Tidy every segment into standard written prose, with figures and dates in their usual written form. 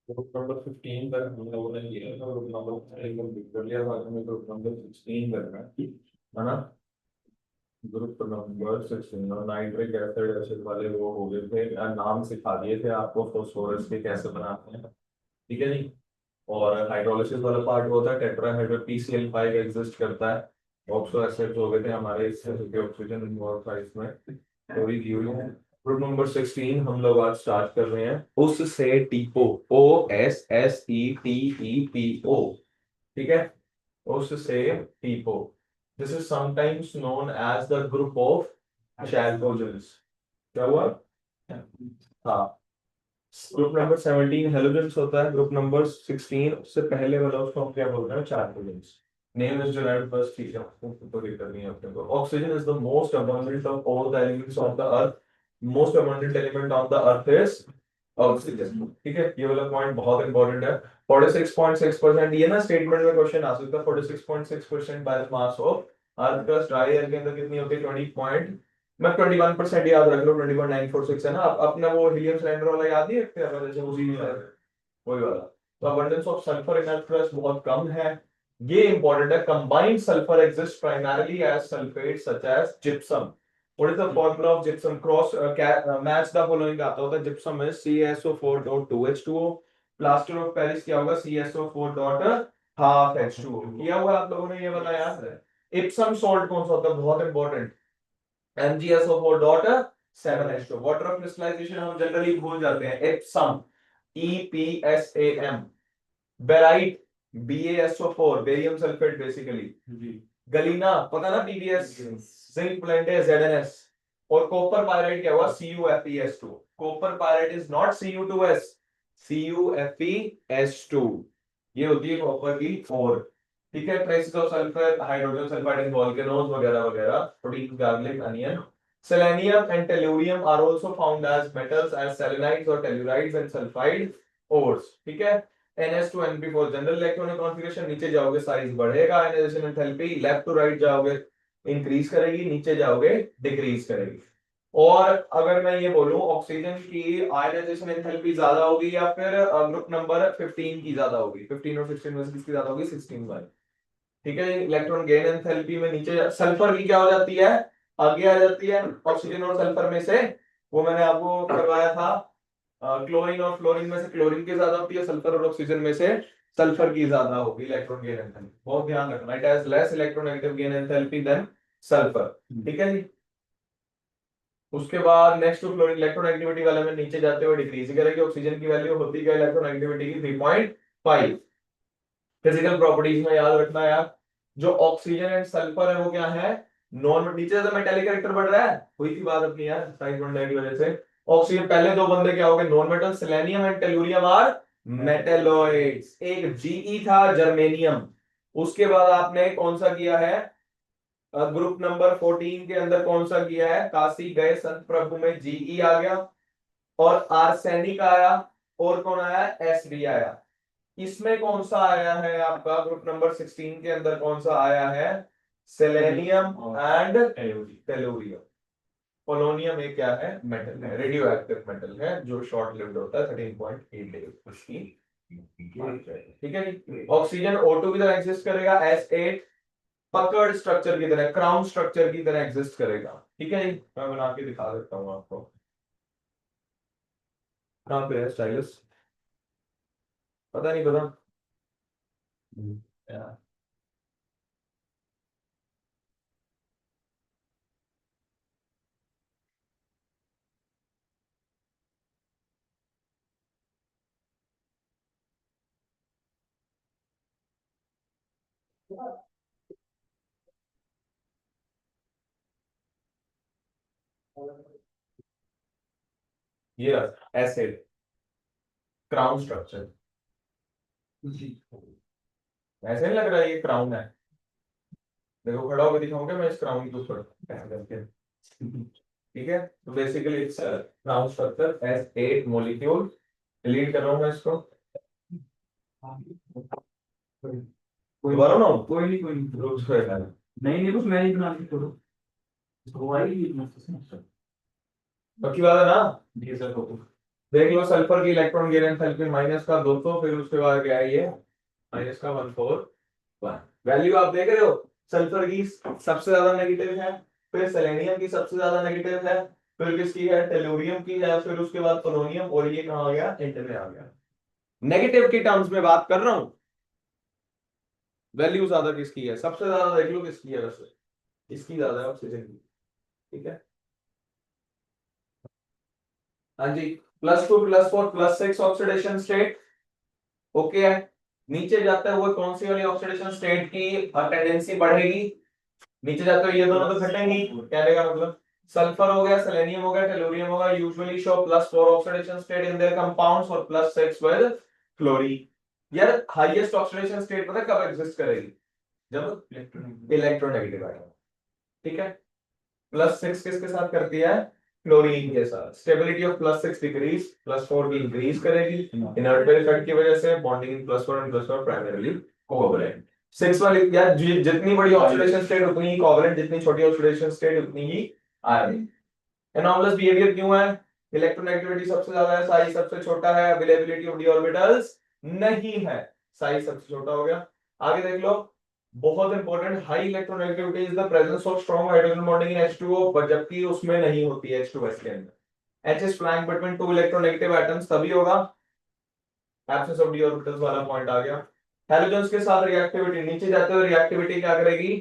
Group number 15 तक हम लोगों ने किया था। ग्रुप नंबर एकदम कर लिया था, हमें ग्रुप नंबर 16 करना है ना। Group number 16 nitric acid acid वाले वो हो गए थे, नाम सिखा दिए थे आपको फास्फोरस के कैसे बनाते हैं, ठीक है जी। और हाइड्रोलिसिस वाला पार्ट होता है, टेट्राहाइड्रो PCl5 एग्जिस्ट करता है। ऑक्सो एसिड्स हो गए थे हमारे, इससे ऑक्सीजन इन्वॉल्व था इसमें, थोड़ी दी हुई है। ग्रुप नंबर 16 हम लोग आज स्टार्ट कर रहे हैं, उससे टीपो, OSSETEPO, ठीक है। उससे टीपो, this is sometimes known as the group of chalcogens. क्या हुआ? हाँ। ग्रुप नंबर 17 हेलोजेंस होता है। ग्रुप नंबर 16 उससे पहले वाला उसको हम क्या बोलते हैं? चार्कोजेंस। नेम इज derived, बस ठीक है, तो ये करनी है अपने को। Oxygen is the most abundant of all the elements of the earth. Most abundant element of the earth is oxygen, ठीक है। ये वाला पॉइंट बहुत इंपॉर्टेंट है। 46.6%, ये ना स्टेटमेंट में क्वेश्चन आ सकता है। 46.6% by mass of earth crust, dry air के अंदर कितनी होती है? 20 मैं 21% याद रख लो, 20.946 है ना। अपना वो हीलियम सिलेंडर वाला याद नहीं रखते अपन, जैसे उसी में वही वाला। तो abundance of sulphur in earth crust बहुत कम है। ये इंपॉर्टेंट है। Combined sulphur exist primarily as sulphate such as gypsum. What is the formula of gypsum? Cross match the following आता होता है। Gypsum is CaSO4.2H2O। Plaster of Paris क्या होगा? CaSO4.12H2O। किया हुआ आप लोगों ने ये वाला याद है। इप्सम सॉल्ट कौन सा होता है? बहुत important, MgSO4.7H2। Water of crystallisation हम जनरली भूल जाते हैं। Epsom, EPSAM। Barite, BaSO4, barium sulphate basically. Galena पता ना, PbS। जिंक ब्लेंड है, ZnS। और कॉपर पायराइट क्या हुआ? CuFeS2। Copper pyrite is not Cu2S, CuFeS2। ये होती है कॉपर की और, ठीक है। Traces of sulphur, hydrogen sulphide in volcanoes वगैरह वगैरह। Protein, garlic, onion. Selenium and tellurium are also found as metals as selenides और टेलुराइड्स एंड सल्फाइड ओर्स, ठीक है। NS2 NP4 general electronic configuration, नीचे जाओगे साइज बढ़ेगा। Ionisation enthalpy left to right जाओगे increase करेगी, नीचे जाओगे डिक्रीज करेगी। और अगर मैं ये बोलूं ऑक्सीजन की आयनाइजेशन एंथैल्पी ज्यादा होगी या फिर ग्रुप नंबर 15 की ज्यादा होगी? 15 और 16 में से किसकी ज्यादा होगी? 16 वाली, ठीक है। इलेक्ट्रॉन गेन एंथैल्पी में नीचे सल्फर की क्या हो जाती है? आगे आ जाती है ऑक्सीजन और सल्फर में से। वो मैंने आपको करवाया था। क्लोरीन और फ्लोरीन में से क्लोरीन की ज्यादा होती है, सल्फर और ऑक्सीजन में से सल्फर की ज्यादा होगी इलेक्ट्रॉन गेन एंथैल्पी। बहुत ध्यान रखना, it has less electronegative gain enthalpy than sulphur, ठीक है जी। उसके बाद नेक्स्ट टू फ्लोरीन, इलेक्ट्रोनेगेटिविटी वाले में नीचे जाते हुए डिक्रीज करेगी। ऑक्सीजन की वैल्यू होती है इलेक्ट्रोनेगेटिविटी की 3.5। फिजिकल प्रॉपर्टीज में याद रखना यार, जो ऑक्सीजन एंड सल्फर है वो क्या है? नॉन, नीचे से मेटेलिक कैरेक्टर बढ़ रहा है, हुई थी बात अपनी यार साइज बढ़ने की वजह से। ऑक्सीजन पहले दो बंदे क्या हो गए? Non metal. Selenium and tellurium are metalloids. एक Ge था, जर्मेनियम। उसके बाद आपने कौन सा किया है? ग्रुप नंबर 14 के अंदर कौन सा किया है? काशी गए संत प्रभु में Ge आ गया और आर्सेनिक आया, और कौन आया? Sb आया। इसमें कौन सा आया है आपका? ग्रुप नंबर 16 के अंदर कौन सा आया है? Selenium and tellurium. पोलोनियम एक क्या है? मेटल है, रेडियो एक्टिव मेटल है, जो शॉर्ट लिव्ड होता है, 13.8 डेज उसकी, ठीक है जी। ऑक्सीजन O2 की तरह एग्जिस्ट करेगा, S8 पकड़ स्ट्रक्चर की तरह, क्राउन स्ट्रक्चर की तरह एग्जिस्ट करेगा, ठीक है जी। मैं बना के दिखा देता हूँ आपको। कहाँ पे है स्टाइलस? पता नहीं, पता। ये ऐसे क्राउन स्ट्रक्चर, ऐसे नहीं लग रहा है ये क्राउन है? देखो खड़ा होकर दिखाऊंगा मैं इस क्राउन को थोड़ा ऐसे करके, ठीक है। तो basically its crown structure S8 molecule. Delete कर रहा हूं मैं इसको, दोबारा ना कोई नहीं रुक जाएगा। नहीं नहीं बस मैं ही बना के छोड़ो, वो आएगी मस्त से। पक्की बात है ना? ठीक है सर। देख लो सल्फर की इलेक्ट्रॉन गेन एंथैल्पी माइनस का 200, फिर उसके बाद क्या है ये माइनस का 141। वैल्यू आप देख रहे हो, सल्फर की सबसे ज्यादा नेगेटिव है, फिर सेलेनियम की सबसे ज्यादा नेगेटिव है, फिर किसकी है टेलुरियम की है, फिर उसके बाद पोलोनियम, और ये कहाँ आ गया एंड में आ गया। नेगेटिव की टर्म्स में बात कर रहा हूं, वैल्यू ज्यादा किसकी है, सबसे ज्यादा देख लो किसकी है, वैसे इसकी ज्यादा है ऑक्सीजन की। ठीक है, हाँ जी, +2 +4 +6 ऑक्सीडेशन स्टेट। ओके है, नीचे जाता है वो कौन सी वाली ऑक्सीडेशन स्टेट की टेंडेंसी बढ़ेगी, नीचे जाते हुए ये दोनों तो घटेंगी, कहने का मतलब सल्फर हो गया, सेलेनियम हो गया, टेलुरियम हो गया, usually show +4 oxidation state in their compounds और +6 विद क्लोरीन। यार हाईएस्ट ऑक्सीडेशन स्टेट पता है कब एग्जिस्ट करेगी, जब इलेक्ट्रोनेगेटिव आएगा। ठीक है, +6 किसके साथ करती है, क्लोरीन के साथ। स्टेबिलिटी ऑफ +6 डिक्रीज, +4 की इंक्रीज करेगी इनर्ट इफेक्ट की वजह से, bonding in +4 and +4 primarily covalent. 6 वाली यार जितनी बड़ी ऑक्सीडेशन स्टेट उतनी ही कोवैलेंट, जितनी छोटी ऑक्सीडेशन स्टेट उतनी ही आयनिक। एनॉमलस बिहेवियर क्यों है, इलेक्ट्रोनेगेटिविटी सबसे ज्यादा है, साइज सबसे छोटा है, अवेलेबिलिटी ऑफ डी ऑर्बिटल्स नहीं है, साइज सबसे छोटा हो गया। आगे देख लो, बहुत important, high electronegativity is the presence of strong hydrogen bonding in H2O, पर जबकि उसमें नहीं होती है H2S के अंदर। H is flanked between two electronegative atoms तभी होगा, एब्सेंस ऑफ डी ऑर्बिटल्स वाला पॉइंट आ गया। हैलोजन्स के साथ रिएक्टिविटी, नीचे जाते हुए रिएक्टिविटी क्या करेगी,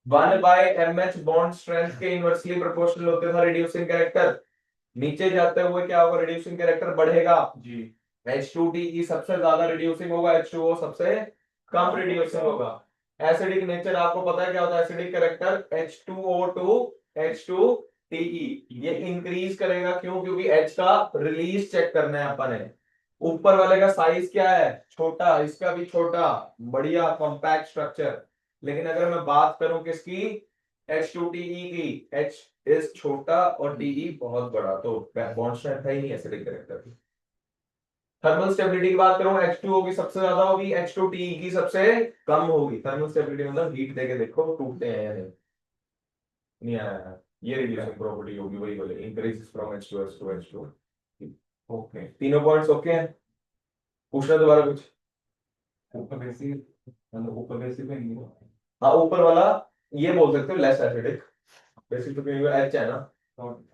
1/mh बॉन्ड स्ट्रेंथ के इनवर्सली प्रोपोर्शनल होते था रिड्यूसिंग कैरेक्टर, नीचे जाते हुए क्या होगा, रिड्यूसिंग कैरेक्टर बढ़ेगा जी। H2TE सबसे ज्यादा रिड्यूसिंग होगा, H2O सबसे कम रिड्यूसिंग होगा। एसिडिक नेचर आपको पता है क्या होता है, एसिडिक कैरेक्टर H2O2 H2TE, ये इंक्रीज करेगा, क्यों, क्योंकि H का रिलीज चेक करना है अपन है। ऊपर वाले का साइज क्या है, छोटा, इसका भी छोटा, बढ़िया कॉम्पैक्ट स्ट्रक्चर। लेकिन अगर मैं बात करूं किसकी, H2TE की, H इज छोटा और TE बहुत बड़ा, तो बॉन्ड स्ट्रेंथ है ही नहीं एसिडिक कैरेक्टर की। थर्मल स्टेबिलिटी की बात करूं, H2O की सबसे ज्यादा होगी, H2TE की सबसे कम होगी। थर्मल स्टेबिलिटी मतलब हीट देके देखो टूटते हैं या नहीं, नहीं आया है। ये रिड्यूसिंग प्रॉपर्टी होगी, वही बोले increases from H2S to H2। Okay, तीनों पॉइंट्स ओके हैं, पूछना दोबारा कुछ, ऊपर बेसिक मतलब ऊपर बेसिक में नहीं है। हाँ ऊपर वाला ये बोल सकते हो लेस एसिडिक, बेसिक तो क्योंकि एच है ना, तो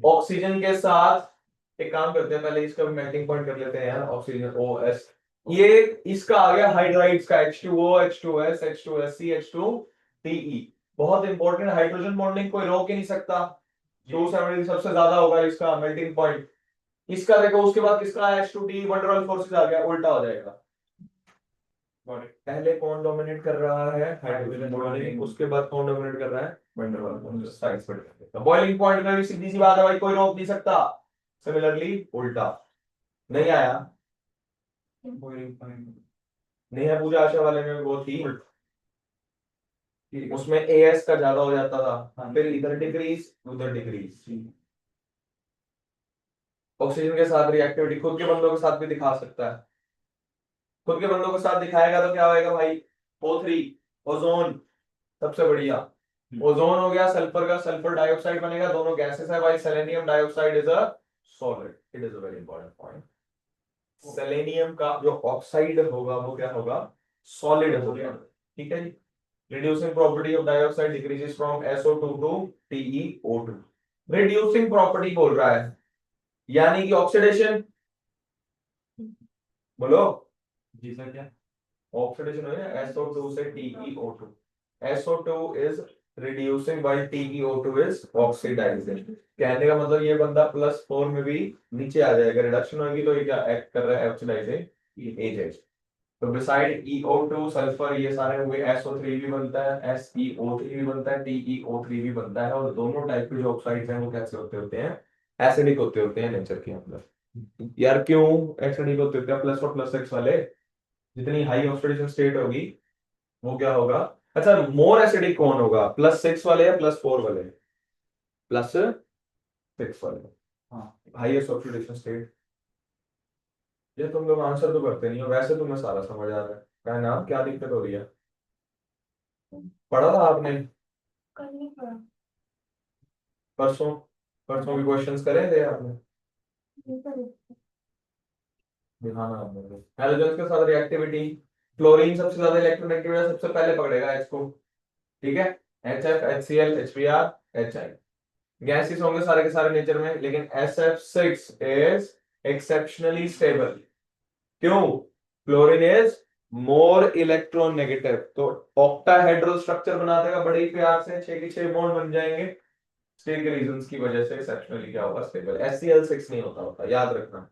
ऑक्सीजन के साथ एक काम करते हैं, पहले इसका मेल्टिंग पॉइंट कर लेते हैं यार, ऑक्सीजन OS, ये इसका आ गया हाइड्राइड्स का H2O H2S H2SC H2TE, बहुत इंपॉर्टेंट, हाइड्रोजन बॉन्डिंग कोई रोक ही नहीं सकता, 270 सबसे ज्यादा होगा इसका मेल्टिंग पॉइंट। इसका देखो उसके बाद किसका H2TE, वंडरवॉल फोर्सेस आ गया, उल्टा हो जाएगा। पहले कौन डोमिनेट कर रहा है, हाइड्रोजन बॉन्डिंग, उसके बाद कौन डोमिनेट कर रहा है, वंडरवॉल फोर्सेस, साइड पर बॉइलिंग पॉइंट में भी सीधी सी बात है भाई, कोई रोक नहीं सकता। सिमिलरली उल्टा, नहीं आया, नहीं है, पूजा आशा वाले में वो थी, उसमें AS का ज्यादा हो जाता था, फिर इधर डिक्रीज उधर डिक्रीज। ऑक्सीजन के साथ रिएक्टिविटी खुद के बंदों के साथ भी दिखा सकता है, खुद के बंदों के साथ दिखाएगा तो क्या होएगा भाई, O3 ओजोन सबसे बढ़िया, ओजोन हो गया, सल्फर का सल्फर डाइऑक्साइड बनेगा, दोनों गैसेस है भाई, selenium dioxide is a solid, it is a very important point. Selenium का जो ऑक्साइड होगा वो क्या होगा, सॉलिड होगा। ठीक है जी, reducing property of dioxide decreases from SO2 to TeO2, reducing property बोल रहा है, यानी कि ऑक्सीडेशन, बोलो जी सर, क्या ऑक्सीडेशन हो है SO2 से TeO2, SO2 is reducing by TeO2 is oxidizing, कहने का मतलब ये बंदा +4 में भी नीचे आ जाएगा, रिडक्शन होगी तो ये क्या एक्ट कर रहा है, ऑक्सीडाइजिंग एजेंट। तो बिसाइड EO2 सल्फर ये सारे हुए, SO3 भी बनता है, SeO3 भी बनता है, TeO3 भी बनता है, और दोनों टाइप के जो ऑक्साइड्स हैं वो कैसे होते होते हैं, एसिडिक होते होते हैं नेचर के अंदर। यार क्यों एसिडिक होते होते हैं, +4 +6 वाले, जितनी हाई ऑक्सीडेशन स्टेट होगी वो क्या होगा, अच्छा मोर एसिडिक कौन होगा, +6 वाले या +4 वाले, +6 वाले, हाँ हाईएस्ट ऑक्सीडेशन स्टेट। ये तुम लोग आंसर तो करते नहीं हो, वैसे तुम्हें सारा समझ आ रहा है, क्या नाम क्या दिक्कत हो रही है। पढ़ा था आपने कल नहीं पढ़ा। परसों? परसों के क्वेश्चंस करे थे आपने? नहीं पढ़े। दिखाना आपने। हेलोजन्स के साथ रिएक्टिविटी, क्लोरीन सबसे ज्यादा इलेक्ट्रोनेगेटिविटी सबसे पहले पकड़ेगा इसको, ठीक है। H F, H C L, H B R, H I, gases होंगे सारे के सारे नेचर में, लेकिन SF6 इज एक्सेप्शनली स्टेबल। क्यों? क्लोरीन इज मोर इलेक्ट्रोनेगेटिव, तो ऑक्टाहेड्रल स्ट्रक्चर बना देगा बड़े ही प्यार से, 6 के 6 बॉन्ड बन जाएंगे। स्टेट के रीजंस की वजह से एक्सेप्शनली क्या होगा, स्टेबल। HCl6 नहीं होता, याद रखना।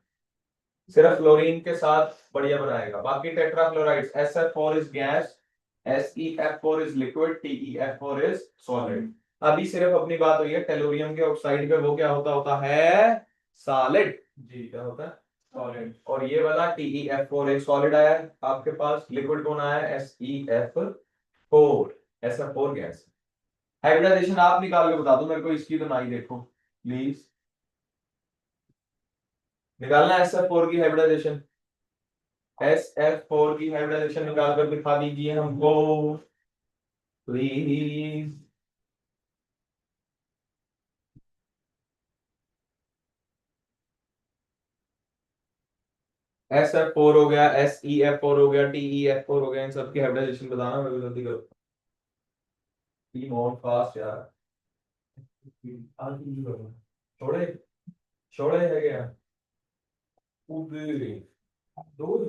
सिर्फ फ्लोरीन के साथ बढ़िया बनाएगा, बाकी टेट्राफ्लोराइड्स, SF4 is gas, SeF4 is liquid, TeF4 is solid. अभी सिर्फ अपनी बात हुई है टेलोरियम के ऑक्साइड पे, वो क्या होता होता है, सॉलिड। जी क्या होता है, सॉलिड। और ये वाला TeF4 एक सॉलिड आया है आपके पास, लिक्विड कौन आया है, SeF4, SF4 गैस। हाइब्रिडाइजेशन आप निकाल के बता दो मेरे को इसकी, तो ना ही देखो प्लीज, निकालना SF4 की हाइब्रिडाइजेशन। SF4 की हाइब्रिडाइजेशन निकाल कर दिखा दीजिए हमको प्लीज। SF4 हो गया, SeF4 हो गया, TeF4 हो गया, इन सब की हाइब्रिडाइजेशन बताना मेरे को, जल्दी करो। टीम और फास्ट यार, आगे ही करो। छोड़े, छोड़े है क्या, उधर दूर,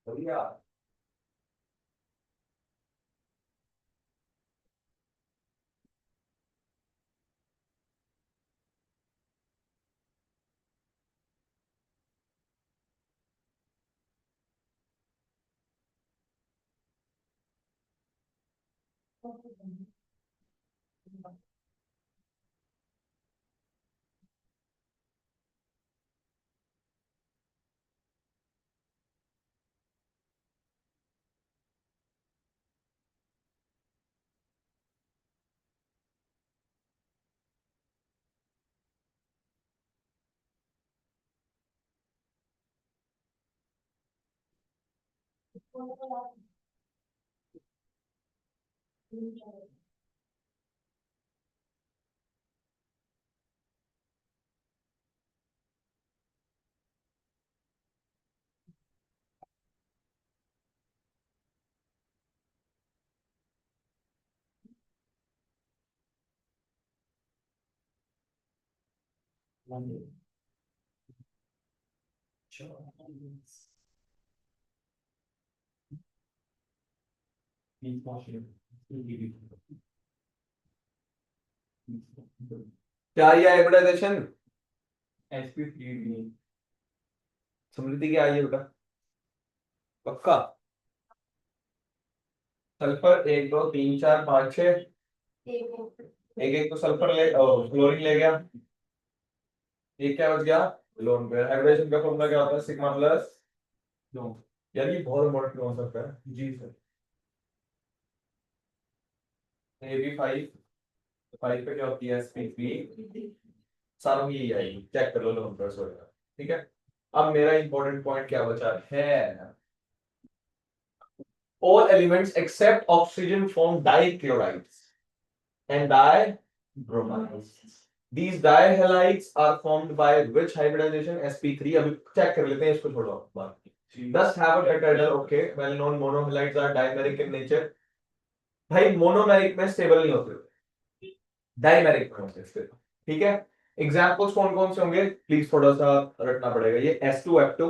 बढ़िया। क्या ये हाइब्रिडाइजेशन, sp3 समृद्धि की आई है बेटा, पक्का? सल्फर 1 2 3 4 5 6, एक एक तो सल्फर ले, क्लोरीन ले गया, एक क्या बच गया, लोन पेयर। हाइब्रिडेशन का फॉर्मूला क्या होता है, सिग्मा प्लस लोन। यार ये बहुत इंपॉर्टेंट हो सकता है जी सर। AB5, 5 पे क्या होती है, sp3, सारों की यही आएगी, चेक कर लो, लोन पेयर होगा, ठीक है। अब मेरा इंपॉर्टेंट पॉइंट क्या बचा है, all elements except oxygen form dichlorides and dibromides. These dihalides are formed by which hybridization, sp3? अभी चेक कर लेते हैं इसको, छोड़ो बात। Thus have a tetrahedral, okay, well known monohalides are dimeric in nature। भाई मोनोमेरिक में स्टेबल नहीं होते, डाइमेरिक में होते हैं, ठीक है। एग्जांपल्स कौन कौन से होंगे, प्लीज थोड़ा सा रटना पड़ेगा, ये S2F2,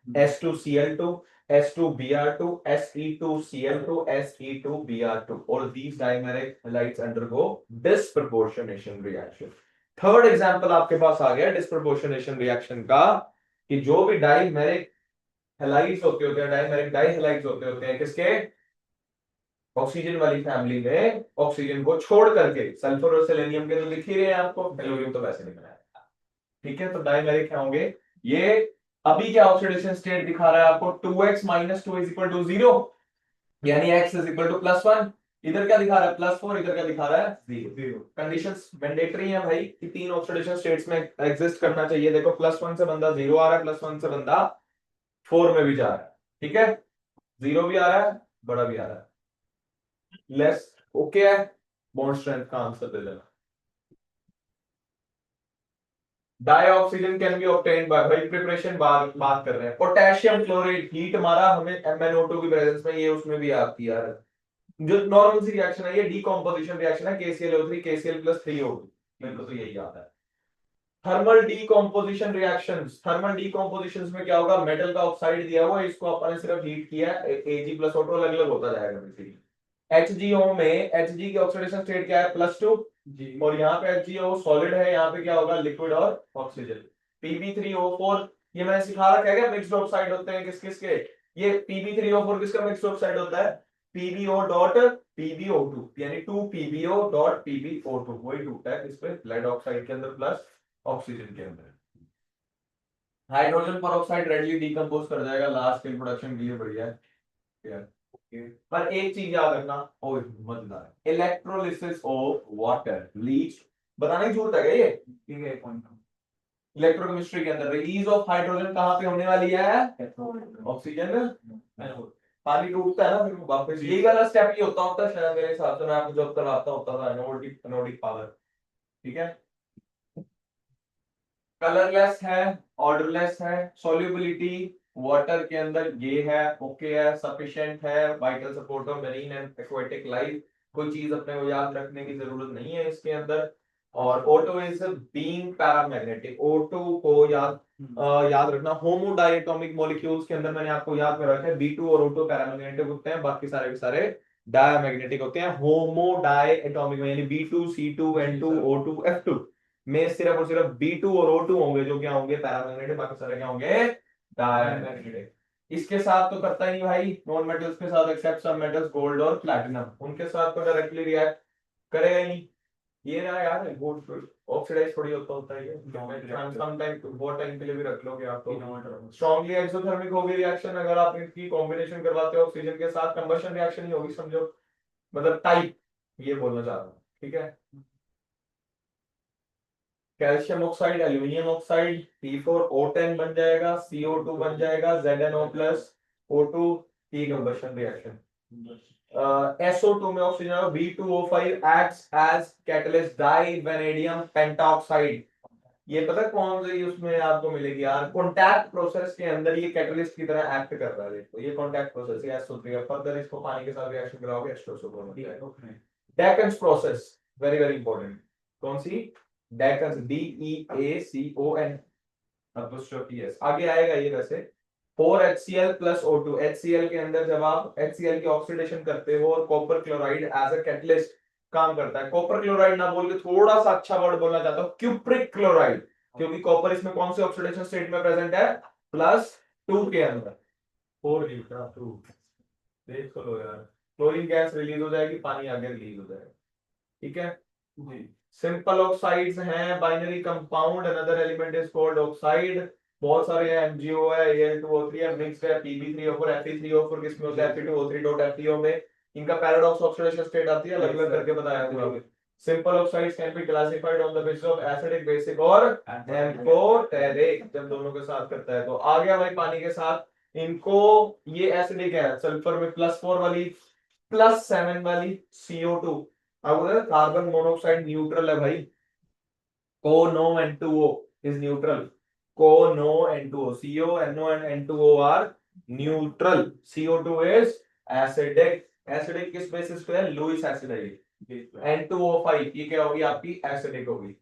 S2Cl2, S2Br2, Se2Cl2, Se2Br2, all these dimeric halides undergo disproportionation reaction। Third example आपके पास आ गया डिस्प्रोपोर्शनेशन रिएक्शन का, कि जो भी डाइमेरिक हैलाइड्स होते हैं, डाइमेरिक डाइहैलाइड्स होते हैं किसके, ऑक्सीजन वाली फैमिली में ऑक्सीजन को छोड़ करके, सल्फर और सेलेनियम के तो दिख ही रहे हैं आपको, हेलोरियम तो वैसे नहीं बनाया, ठीक है। तो डाइमेरिक होंगे ये। अभी क्या ऑक्सीडेशन स्टेट दिखा रहा है आपको, 2x - 2 = 0, यानी x +1। इधर क्या दिखा रहा है, +4, इधर क्या दिखा रहा है, 0। कंडीशंस मैंडेटरी हैं भाई कि 3 ऑक्सीडेशन स्टेट्स में एग्जिस्ट करना चाहिए। देखो +1 से बंदा 0 आ रहा है, +1 से बंदा 4 में भी जा रहा है, ठीक है। 0 भी आ रहा है, बड़ा भी आ रहा है, लेस ओके है, बॉन्ड स्ट्रेंथ का आंसर दे देना। Dioxygen can be obtained by, भाई प्रिपरेशन बात कर रहे हैं। पोटेशियम क्लोराइड हीट मारा हमें MnO2 की प्रेजेंस में, ये उसमें भी आती है यार। जो नॉर्मल सी रिएक्शन है, ये डीकंपोजिशन रिएक्शन है, KClO3 KCl प्लस 3O2, मेरे को तो यही आता है। थर्मल डीकंपोजिशन रिएक्शंस, थर्मल डीकंपोजिशंस में क्या होगा, मेटल का ऑक्साइड दिया हुआ है, इसको अपन ने सिर्फ हीट किया, Ag प्लस O2 अलग अलग होता जाएगा बेसिकली। HgO में Hg की ऑक्सीडेशन स्टेट क्या है, +2 जी, और यहाँ पे HgO सॉलिड है, यहाँ पे क्या होगा, लिक्विड और ऑक्सीजन। Pb3O4, ये मैंने सिखा रखा है क्या, मिक्स्ड ऑक्साइड होते हैं किस किस के, ये Pb3O4 किसका मिक्स्ड ऑक्साइड होता है, PbO डॉट PbO2, यानी 2PbO डॉट PbO2, वही टूटा है इस पे लेड ऑक्साइड के अंदर प्लस ऑक्सीजन के अंदर। हाइड्रोजन परऑक्साइड रेडली डिकम्पोज कर जाएगा, लास्ट के प्रोडक्शन के लिए बढ़िया है। पर एक चीज याद रखना, ओए मजेदार, इलेक्ट्रोलिसिस ऑफ वाटर, ब्लीच बताने की जरूरत है क्या ये, ठीक है पॉइंट। इलेक्ट्रोकेमिस्ट्री के अंदर रिलीज ऑफ हाइड्रोजन कहां पे होने वाली है, ऑक्सीजन, पानी टूटता है ना फिर वापस, यही वाला स्टेप ही होता है शायद, मेरे हिसाब से मैं आपको जब कराता होता था एनोडिक पावर, ठीक है। कलरलेस है, ऑर्डरलेस है, सॉल्युबिलिटी वाटर के अंदर ये है, ओके है, सफिशिएंट है, vital support of marine and aquatic life, कोई चीज अपने को याद रखने की जरूरत नहीं है इसके अंदर। और O2 is being paramagnetic, O2 को याद रखना, होमो डायटोमिक मॉलिक्यूल्स के अंदर मैंने आपको याद कर रखा है, B2 और O2 पैरामैग्नेटिक होते हैं, बाकी सारे के सारे डायमैग्नेटिक होते हैं। होमो डायटोमिक में यानी B2 C2 N2 O2 F2 में सिर्फ और सिर्फ B2 और O2 होंगे जो क्या होंगे, पैरामैग्नेटिक, बाकी सारे क्या होंगे, डायमैग्नेटिक। इसके साथ तो करता ही नहीं भाई, नॉन मेटल्स के साथ एक्सेप्ट सम मेटल्स गोल्ड और प्लैटिनम, उनके साथ तो डायरेक्टली रिएक्ट करेगा ही नहीं। ये रहा यार, गोल्ड ऑक्सीडाइज थोड़ी होता है ये, सम टाइम बहुत टाइम के लिए भी रख लोगे आप तो। स्ट्रांगली एक्सोथर्मिक होगी रिएक्शन, अगर आप इनकी कॉम्बिनेशन करवाते हो ऑक्सीजन के साथ, कंबशन रिएक्शन ही होगी समझो, मतलब टाइप, ये बोलना चाह रहा हूँ, ठीक है। Calcium oxide aluminium oxide P4O10 बन जाएगा, CO2 बन जाएगा, ZnO प्लस O2 की कंबशन रिएक्शन। SO2 में oxygen, B2O5 acts as catalyst divanadium pentoxide, ये पता कौन सी उसमें आपको मिलेगी यार, कॉन्टैक्ट प्रोसेस के अंदर ये कैटलिस्ट की तरह एक्ट कर रहा है, देखो ये कॉन्टैक्ट प्रोसेस है SO3, फर्दर इसको पानी के साथ रिएक्शन कराओगे H2SO बन जाएगा। डेकन्स प्रोसेस वेरी वेरी इंपॉर्टेंट, कौन सी, डेकन्स, DEACON अपोस्ट्रोफी एस, आगे आएगा ये वैसे। 4HCl प्लस O2, HCl के अंदर जब आप HCl की ऑक्सीडेशन करते हो और copper chloride as a catalyst काम करता है, कॉपर क्लोराइड ना बोल के थोड़ा सा अच्छा वर्ड बोलना चाहता हूं, क्यूप्रिक क्लोराइड, क्योंकि कॉपर इसमें कौन से ऑक्सीडेशन स्टेट में प्रेजेंट है, +2 के अंदर, 4 लीटर 2, देख लो यार, क्लोरीन गैस रिलीज हो जाएगी, पानी आगे रिलीज हो जाएगा, ठीक है जी। सिंपल ऑक्साइड्स हैं, binary compound, another element is called oxide, बहुत सारे हैं, MgO है, Al2O3 है, मिक्स्ड है, Pb3O4 Fe3O4 किसमें होता है, Fe2O3.FeO में, इनका पैराडॉक्स ऑक्सीडेशन स्टेट आती है, अलग अलग करके बताया हुआ है। Simple oxides can be classified on the basis of acidic, basic और एम्फोटेरिक, जब दोनों के साथ करता है तो आ गया भाई पानी के साथ, इनको ये एसिडिक है, सल्फर में +4 वाली, +7 वाली CO2, अब कार्बन मोनोऑक्साइड न्यूट्रल है भाई, CO N2O is neutral, CO N2O, CO NO and N2O are neutral, CO2 is acidic, acidic किस बेसिस पे है, लुईस एसिड, N2O5 ये क्या होगी आपकी, एसिडिक होगी।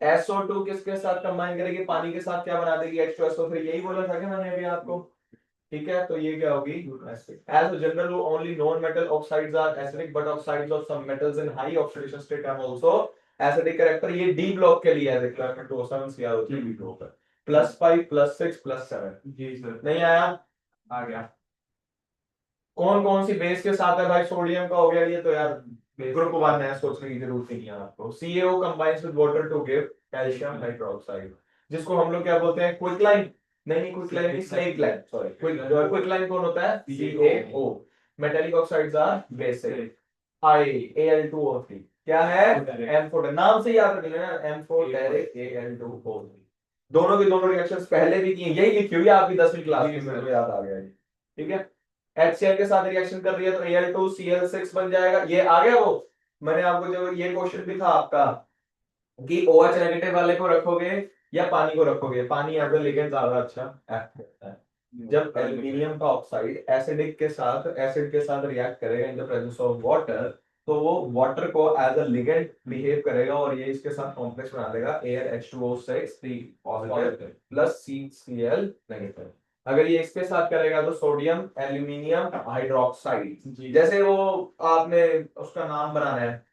SO2 किसके साथ कंबाइन करेगी, पानी के साथ क्या बना देगी, H2SO3, यही बोला था क्या मैंने अभी आपको, ठीक है, तो ये क्या होगी, as a general rule only non metal oxides are acidic, but oxides of some metals in high oxidation state are also acidic character, ये डी ब्लॉक के लिए है, रिक्वायरमेंट 27 CrO3 B2 पर, +5 +6 +7 जी सर, नहीं आया, आ गया। कौन कौन सी बेस के साथ है भाई, सोडियम का हो गया, ये तो यार ग्रुप वन है, सोचने की जरूरत नहीं है आपको। CaO combines with water to give calcium hydroxide, जिसको हम लोग क्या बोलते हैं, क्विकलाइन, नहीं क्विकलाइन, स्लेकलाइन, सॉरी, क्विकलाइन कौन होता है, CaO। Metallic oxides are basic, Al2O3 क्या है, एम्फोटेरिक, नाम से याद रख लेना, एम्फोटेरिक Al2O3, दोनों की दोनों रिएक्शंस पहले भी की, यही लिखी हुई है आपकी 10वीं क्लास में, मेरे को याद आ गया, ठीक है। HCl के साथ रिएक्शन कर रही है तो Al2Cl6 बन जाएगा। ये आ गया वो, मैंने आपको जो ये क्वेश्चन भी था आपका कि OH नेगेटिव वाले को रखोगे या पानी को रखोगे, पानी एज अ लिगेंड ज्यादा अच्छा एक्ट करता है। जब एल्यूमिनियम का ऑक्साइड एसिड के साथ रिएक्ट करेगा in the presence of water, तो वो वाटर को एज अ लिगेंड बिहेव करेगा और ये इसके साथ कॉम्प्लेक्स बना देगा AlH2O6 positive plus CCl negative. अगर ये इसके साथ करेगा तो सोडियम एल्यूमिनियम हाइड्रोक्साइड, जैसे वो आपने उसका नाम बनाना है,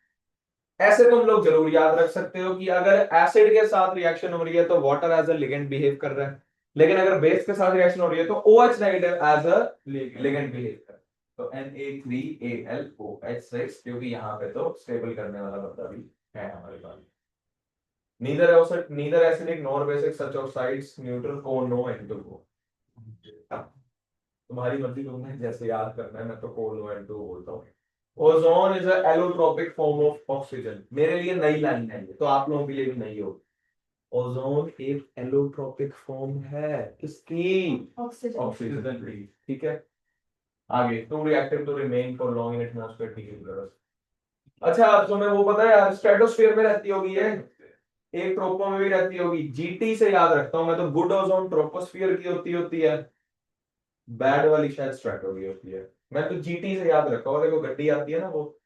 ऐसे तुम लोग जरूर याद रख सकते हो कि अगर एसिड के साथ रिएक्शन हो रही है तो water as a ligand behave कर रहा है, लेकिन अगर बेस के साथ रिएक्शन हो रही है तो OH negative as a ligand behave कर रहा है। तो Na3AlOH6, क्योंकि यहाँ पे तो स्टेबल करने वाला बंदा भी है हमारे पास। neither acidic nor basic such oxides neutral को no N2 को। तुम्हारी मर्जी, तुमने जैसे याद करना है, मैं तो को नो N2 बोलता हूँ। Ozone is allotropic form of oxygen, मेरे लिए नई लाइन है ये, तो आप लोगों के लिए भी नई हो। ओजोन एक एलोट्रोपिक फॉर्म है किसकी? ऑक्सीजन की। ठीक है, आगे too reactive to remain for long in atmosphere. ठीक है, अच्छा अब तुम्हें वो पता है यार, स्ट्रेटोस्फीयर में रहती होगी ये, एक ट्रोपो में भी रहती होगी। GT से याद रखता हूं मैं तो, गुड ओजोन ट्रोपोस्फियर की होती है, बैड वाली शायद स्ट्रेटो की होती है। मैं तो GT से याद रखा हूं, देखो गड्डी आती है ना वो,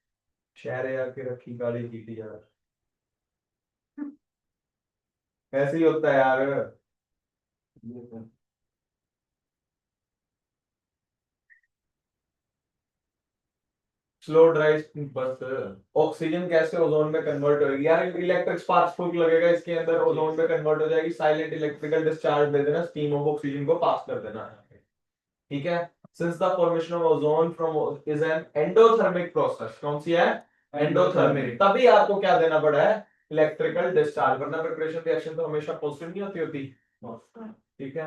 शहर आके रखी गाड़ी GT यार, ऐसे ही होता है यार। स्लो ड्राइव बस। ऑक्सीजन कैसे ओजोन में कन्वर्ट होगी यार? इलेक्ट्रिक स्पार्क फुक लगेगा इसके अंदर, ओजोन में कन्वर्ट हो जाएगी। साइलेंट इलेक्ट्रिकल डिस्चार्ज दे देना, स्टीम ऑफ ऑक्सीजन को पास कर देना। ठीक है, since the formation of ozone from is an endothermic process. कौन सी है? एंडोथर्मिक। तभी आपको क्या देना पड़ा है? इलेक्ट्रिकल डिस्चार्ज, वरना प्रिपरेशन रिएक्शन तो हमेशा पॉजिटिव नहीं होती। ठीक है,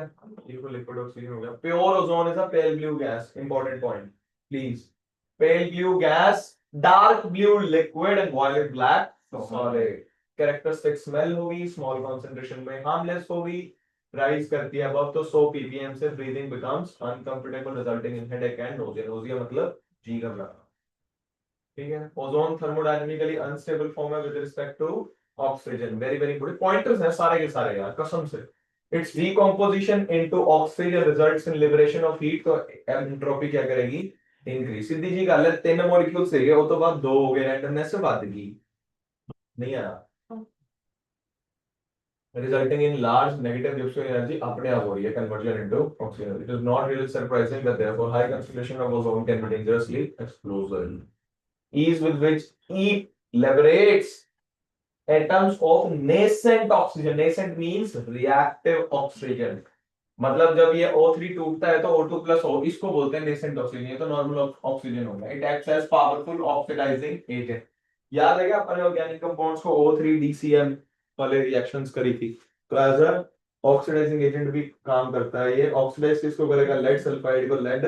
ये तो लिक्विड ऑक्सीजन हो गया। Pure ozone is a pale blue gas, important point please. Pale blue gas, dark blue liquid and violet black solid. Characteristic smell होगी, small concentration में harmless होगी, rise करती है above तो 100 ppm से breathing becomes uncomfortable resulting in headache and nausea। nausea मतलब जी घबराना। ठीक है, ओजोन थर्मोडायनेमिकली अनस्टेबल फॉर्म है with respect to oxygen. Very very important pointers हैं सारे के सारे यार, कसम से। Its decomposition into oxygen results in liberation of heat, तो एंट्रोपी क्या करेगी? इंक्रीज। सीधी जी गल है, 3 मॉलिक्यूल से वो तो बाद 2 हो गए, रैंडमनेस से बढ़ गई। नहीं आया, resulting in large negative Gibbs energy अपने आप हो रही है conversion into oxygen। It is not really surprising that therefore high concentration of ozone can be dangerously explosive। Ease with which it liberates atoms of nascent oxygen। nascent means reactive oxygen, मतलब जब ये O3 टूटता है तो O2 plus O, इसको बोलते हैं nascent oxygen. ये तो नॉर्मल ऑक्सीजन हो गया। It acts as powerful oxidising agent. याद है क्या अपने ऑर्गेनिक कंपाउंड्स को O3DCN वाले रिएक्शंस करी थी, तो एज अ ऑक्सीडाइजिंग एजेंट भी काम करता है। ये ऑक्सीडाइज किसको करेगा? लेड सल्फाइड को लेड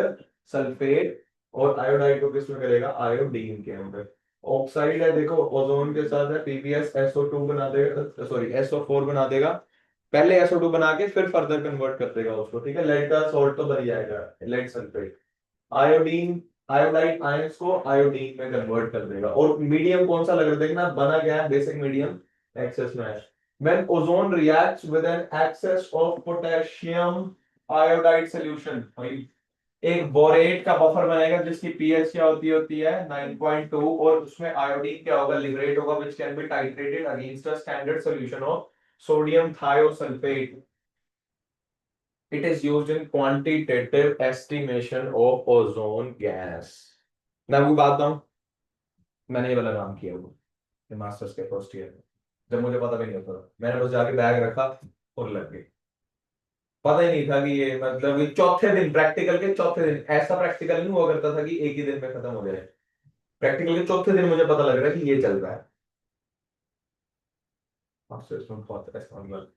सल्फेट, और आयोडाइड को किसमें करेगा? आयोडीन के अंदर। ऑक्साइड है देखो, ओजोन के साथ है, PbS SO2 बना देगा, सॉरी SO4 बना देगा, पहले SO2 बना के फिर फर्दर कन्वर्ट कर देगा उसको। ठीक है, लेड का सॉल्ट तो बन जाएगा, lead sulphate. Iodine, iodide ions को आयोडीन में कन्वर्ट कर देगा। और मीडियम कौन सा लग रहा है देखना, बना गया है बेसिक मीडियम एक्सेस में है। When ozone reacts with an excess of potassium iodide solution, एक बोरेट का बफर बनेगा जिसकी पीएच क्या होती है 9.2, और उसमें आयोडीन क्या होगा? लिबरेट होगा, which can be titrated against a standard solution of sodium thiosulfate। It is used in quantitative estimation of ozone gas। मैं आपको बात बताऊं, मैंने ये वाला काम किया वो मास्टर्स के फर्स्ट ईयर में, जब मुझे पता भी नहीं होता था, मैंने बस जाके बैग रखा और लग गई। पता ही नहीं था कि ये मतलब कि चौथे दिन, प्रैक्टिकल के चौथे दिन, ऐसा प्रैक्टिकल नहीं हुआ करता था कि एक ही दिन में खत्म हो जाए। प्रैक्टिकल के चौथे दिन मुझे पता लग रहा है कि ये चल रहा है। मास्टर्स में बहुत ऐसा मतलब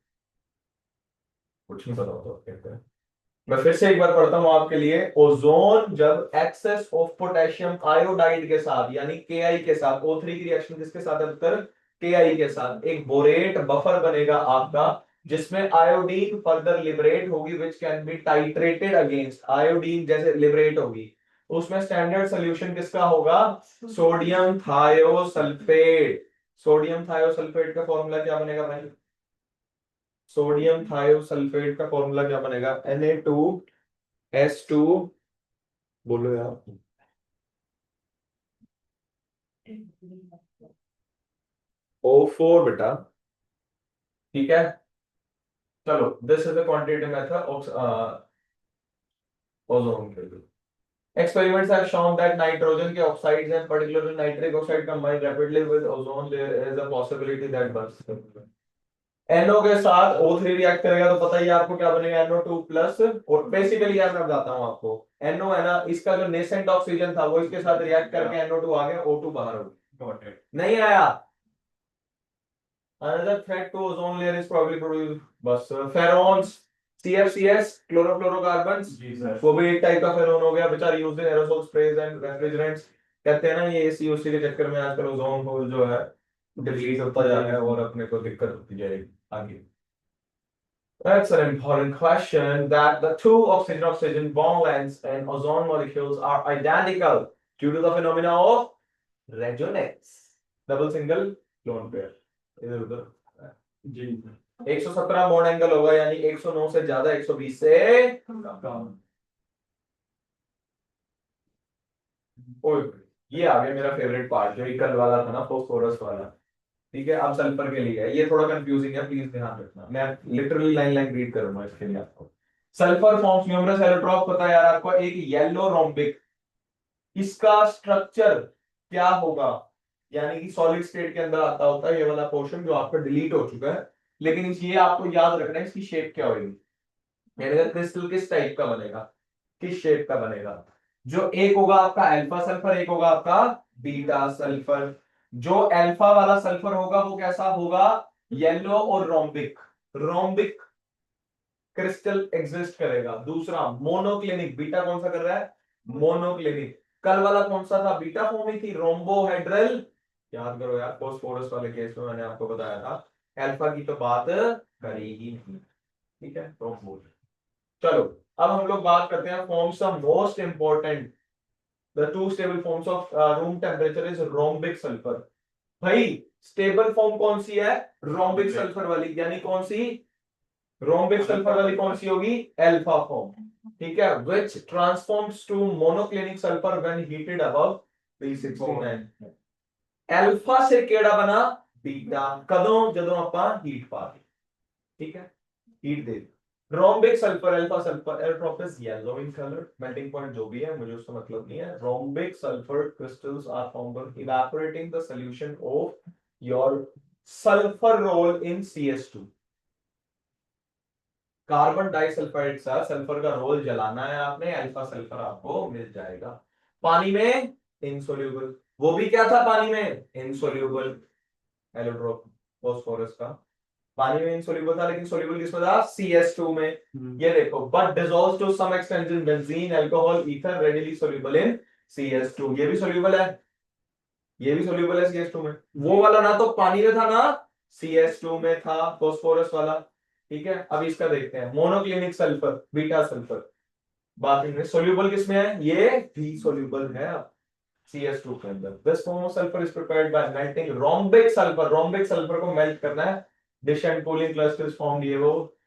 कुछ नहीं पता होता कहते हैं। मैं फिर से एक बार पढ़ता हूं आपके लिए। ओजोन जब एक्सेस ऑफ पोटेशियम आयोडाइड के साथ, यानी Ki के साथ, O3 की रिएक्शन किसके साथ है उत्तर? Ki के साथ, एक बोरेट बफर बनेगा आपका जिसमें आयोडीन फर्दर लिबरेट होगी, which can be titrated against. Iodine जैसे लिबरेट होगी उसमें स्टैंडर्ड सोल्यूशन किसका होगा? Sodium thiosulphate. सोडियम थायोसल्फेट का फॉर्मूला क्या बनेगा भाई? सोडियम थायोसल्फेट का फॉर्मूला क्या बनेगा? Na2S2, बोलो यार, O4 बेटा। ठीक है, चलो, this is the quantitative method ozone के लिए। Experiments have shown that nitrogen के oxides and particularly nitric oxide combine rapidly with ozone. There is a possibility that bursts. NO के साथ O3 रिएक्ट करेगा तो पता ही है आपको क्या बनेगा? NO2 plus. और बेसिकली यार मैं बताता हूँ आपको, NO है ना, इसका जो नेसेंट ऑक्सीजन था वो इसके साथ रिएक्ट करके NO2 आ गया, O2 बाहर हो गया। नहीं आया। Another threat to ozone layer is probably produced बस फेरोन्स, CFCs, क्लोरोफ्लोरोकार्बन्स, वो भी एक टाइप का फेरोन हो गया, बेचारे used in aerosol sprays and refrigerants. कहते हैं ना ये एसी उसी के चक्कर में आजकल ओजोन होल जो है डिप्लीट होता जा रहा है और अपने को दिक्कत होती जाएगी आगे। That's an important question, that the two oxygen bond lengths in ozone molecules are identical due to the phenomena of resonance. Double single lone pair. इधर उधर जी 117 बॉन्ड एंगल होगा, यानी 109 से ज्यादा, 120 से कम। ओए, ये आ गया मेरा फेवरेट पार्ट, जो कल वाला था ना, फास्फोरस वाला। ठीक है, अब सल्फर के लिए है, ये थोड़ा कंफ्यूजिंग है, प्लीज ध्यान रखना, मैं लिटरली लाइन लाइन रीड करूंगा इसके लिए आपको। सल्फर फॉर्म्स न्यूमरस एलोट्रॉप, पता है यार आपको, एक येलो रोम्बिक। इसका स्ट्रक्चर क्या होगा? यानी कि सॉलिड स्टेट के अंदर आता होता है ये वाला पोर्शन जो आपका डिलीट हो चुका है, लेकिन ये आपको याद रखना है इसकी शेप क्या होगी, यानी क्रिस्टल किस टाइप का बनेगा, किस शेप का बनेगा। जो एक होगा आपका अल्फा सल्फर, एक होगा आपका बीटा सल्फर। जो अल्फा वाला सल्फर होगा वो कैसा होगा? येलो और रोम्बिक। रोम्बिक क्रिस्टल एग्जिस्ट करेगा। दूसरा मोनोक्लिनिक, बीटा कौन सा कर रहा है? मोनोक्लिनिक। कल वाला कौन सा था? बीटा फॉर्म ही थी, रोम्बोहेड्रल। याद करो यार, फास्फोरस वाले केस में मैंने आपको बताया था, अल्फा की तो बात करेगी नहीं। ठीक है, रोम्बो। चलो, अब हम लोग बात करते हैं forms of most important, the two stable forms of room temperature is rhombic sulphur. भाई स्टेबल फॉर्म कौन सी है? रोम्बिक सल्फर वाली, यानी कौन सी? रोम्बिक सल्फर वाली कौन सी होगी? Alpha form. ठीक है, which transforms to monoclinic sulfur when heated above 369। Alpha से केड़ा बना बीटा, कदों जदों ਆਪਾਂ हीट पा दी। ठीक है, हीट दे दी। Rhombic sulphur, alpha sulphur, allotrope is yellow in colour, melting point जो भी है मुझे उसका मतलब नहीं है। Rhombic sulphur crystals are formed by evaporating the solution of your sulfur roll in CS2। Carbon disulphide का सल्फर का रोल जलाना है आपने, अल्फा सल्फर आपको मिल जाएगा। पानी में इनसोल्यूबल, वो भी क्या था पानी में? इनसोल्यूबल। एलोट्रोप फास्फोरस का पानी में इनसोल्यूबल था, लेकिन सोल्यूबल किसमें था? CS2 में। ये देखो, but dissolves to some extent in benzene, alcohol, ether, readily soluble in CS2। ये भी सोल्यूबल है, ये भी सोल्यूबल है CS2 में। वो वाला ना तो पानी में था ना CS2 में था, फास्फोरस वाला। ठीक है, अब इसका देखते हैं, मोनोक्लिनिक सल्फर, बीटा सल्फर, बाकी में सोल्यूबल किसमें है? ये भी सोल्यूबल है CS2 के अंदर। This form of sulphur is prepared by melting rhombic sulphur. Rhombic sulphur को मेल्ट करना है, dish and cooling clusters form, ये वो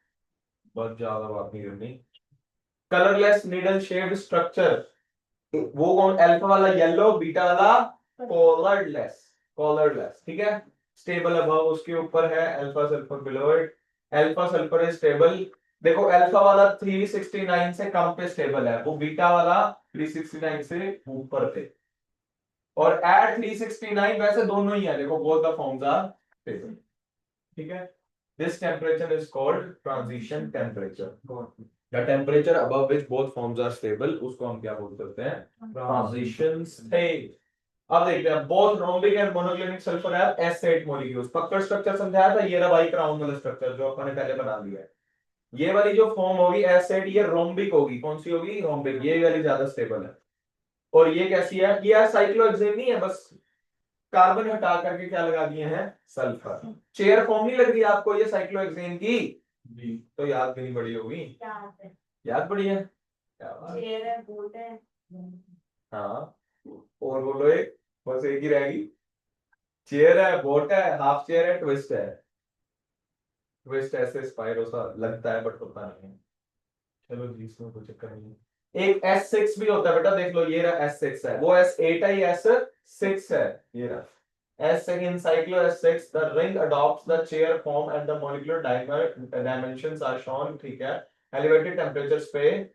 बहुत ज्यादा बात नहीं करनी। कलरलेस नीडल शेप्ड स्ट्रक्चर, वो कौन? अल्फा वाला येलो, बीटा वाला कॉलरलेस। कॉलरलेस, ठीक है। स्टेबल अबव, उसके ऊपर है, alpha sulphur below it. Alpha sulphur is stable. देखो अल्फा वाला 369 से कम पे स्टेबल है, वो बीटा वाला 369 से ऊपर पे। और एट 369 वैसे दोनों ही है, देखो both the forms are stable. ठीक है, this temperature is called transition temperature. The temperature above which both forms are stable, उसको हम क्या बोल सकते हैं? Transition state. अब देखते हैं, both rhombic and monoclinic sulphur have S8 molecules. पकड़ स्ट्रक्चर समझाया था, ये रहा भाई क्राउन वाला स्ट्रक्चर जो अपन ने पहले बना लिया है। ये वाली जो फॉर्म होगी S8, ये रोम्बिक होगी। कौन सी होगी? रोम्बिक। ये वाली ज्यादा स्टेबल है। और ये कैसी है? ये साइक्लोहेक्सेन नहीं है, बस कार्बन हटा करके क्या लगा दिए हैं? सल्फर। चेयर फॉर्म नहीं लग रही आपको ये साइक्लोहेक्सेन की? जी, तो याद भी नहीं पड़ी होगी। याद पड़ी है? क्या बात है। हाँ, और बोलो एक, बस एक ही रहेगी। चेयर है, बोट है, हाफ चेयर है, ट्विस्ट है। ट्विस्ट ऐसे स्पाइरो सा लगता है बट होता नहीं है। चलो जी, इसमें कोई चक्कर नहीं है। एक S6 भी होता है बेटा, देख लो, ये रहा S6 है, वो S8 है, ये S6 है, ये रहा S6 in cyclo S6 the ring adopts the chair form and the molecular dimensions are shown, ठीक है। elevated temperatures पे,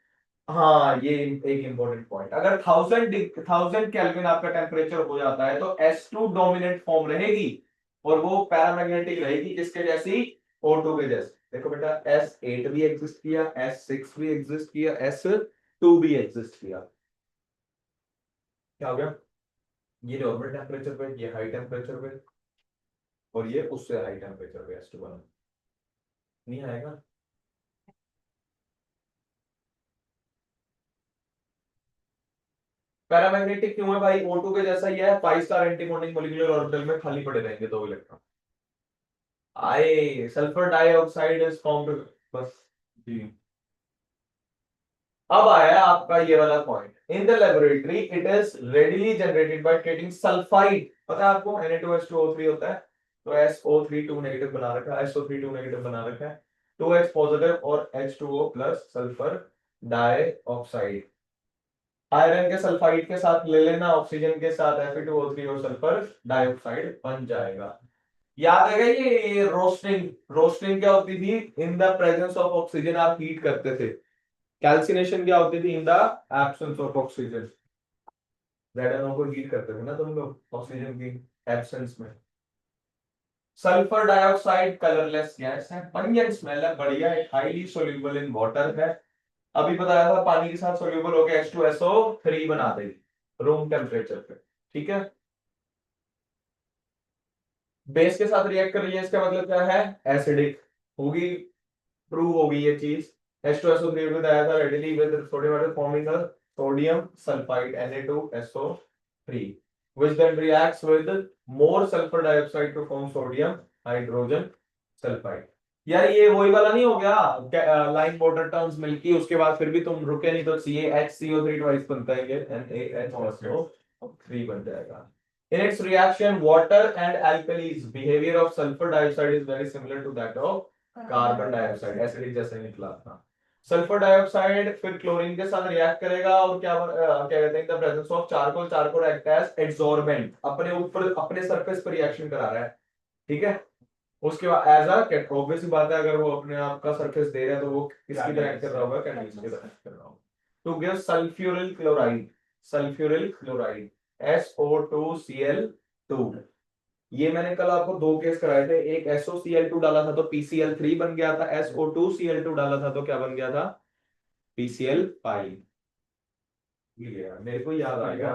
हाँ ये एक इंपॉर्टेंट पॉइंट, अगर 1000 केल्विन आपका टेम्परेचर हो जाता है तो S2 डोमिनेंट फॉर्म रहेगी और वो पैरामैग्नेटिक रहेगी, किसके जैसी, O2 के जैसे। देखो बेटा, S8 भी एग्जिस्ट किया, S6 भी एग्जिस्ट किया, S2 भी एग्जिस्ट किया। क्या हो गया, ये नॉर्मल टेम्परेचर पे, ये हाई टेम्परेचर पे, और ये उससे हाई टेम्परेचर पे S2 बना। नहीं आएगा। पैरामैग्नेटिक क्यों है भाई, O2 के जैसा ही है, 5 स्टार एंटीमोनिक मॉलिक्यूलर ऑर्बिटल में खाली पड़े रहेंगे 2 इलेक्ट्रॉन। आए सल्फर डाइऑक्साइड इज फॉर्म्ड, बस जी। अब आया आपका ये वाला point, in the laboratory it is readily generated by treating sulphide. पता है आपको Na2H2O3 होता है, तो SO3 2 नेगेटिव बना रखा है, SO3 2 नेगेटिव बना रखा है, 2H पॉजिटिव और H2O plus sulphur dioxide. Iron के सल्फाइड के साथ ले लेना, ऑक्सीजन के साथ Fe2O3 और सल्फर डाइऑक्साइड बन जाएगा। याद है क्या ये रोस्टिंग, रोस्टिंग क्या होती थी, in the presence of oxygen आप हीट करते थे। कैल्सिनेशन क्या होती थी, in the absence of oxygen. रेडन को हीट करते थे ना तुम लोग ऑक्सीजन की एब्सेंस में। सल्फर डाइऑक्साइड कलरलेस गैस है, पंजेंट स्मेल है, बढ़िया है, हाईली सोल्यूबल इन वाटर है। अभी बताया था पानी के साथ सोल्यूबल होकर H2SO3 बना देगी रूम टेम्परेचर पे, ठीक है। बेस के साथ रिएक्ट कर रही है, इसका मतलब क्या है, एसिडिक होगी, प्रूव होगी ये चीज। H2SO3 भी बताया था, readily with sodium water forming a sodium sulphide Na2SO3 which then reacts with more sulfur dioxide to form sodium hydrogen sulfide। यार ये वही वाला नहीं हो गया, लाइन वाटर टर्म्स मिलकी, उसके बाद फिर भी तुम रुके नहीं तो CaHCO3 ट्वाइस बनता है, ये NaHSO3 बन जाएगा। In its reaction, water and alkalis behavior of sulfur dioxide is very similar to that of carbon dioxide, acidic जैसे निकला था। सल्फर डाइऑक्साइड फिर क्लोरीन के साथ रिएक्ट करेगा और क्या कहते हैं, the presence of charcoal, charcoal act as adsorbent, अपने ऊपर अपने सरफेस पर रिएक्शन करा रहा है, ठीक है। उसके बाद एज अ ऑब्वियस बात है, अगर वो अपने आप का सरफेस दे रहा है तो वो किसकी तरह एक्ट कर रहा होगा, कैटालिस्ट की तरह एक्ट कर रहा होगा। To give sulphuryl chloride, sulphuryl chloride SO2Cl2। ये मैंने कल आपको 2 केस कराए थे, एक SOCl2 डाला था तो PCl3 बन गया था, SO2Cl2 डाला था तो क्या बन गया था, PCl5। मेरे को याद आ गया।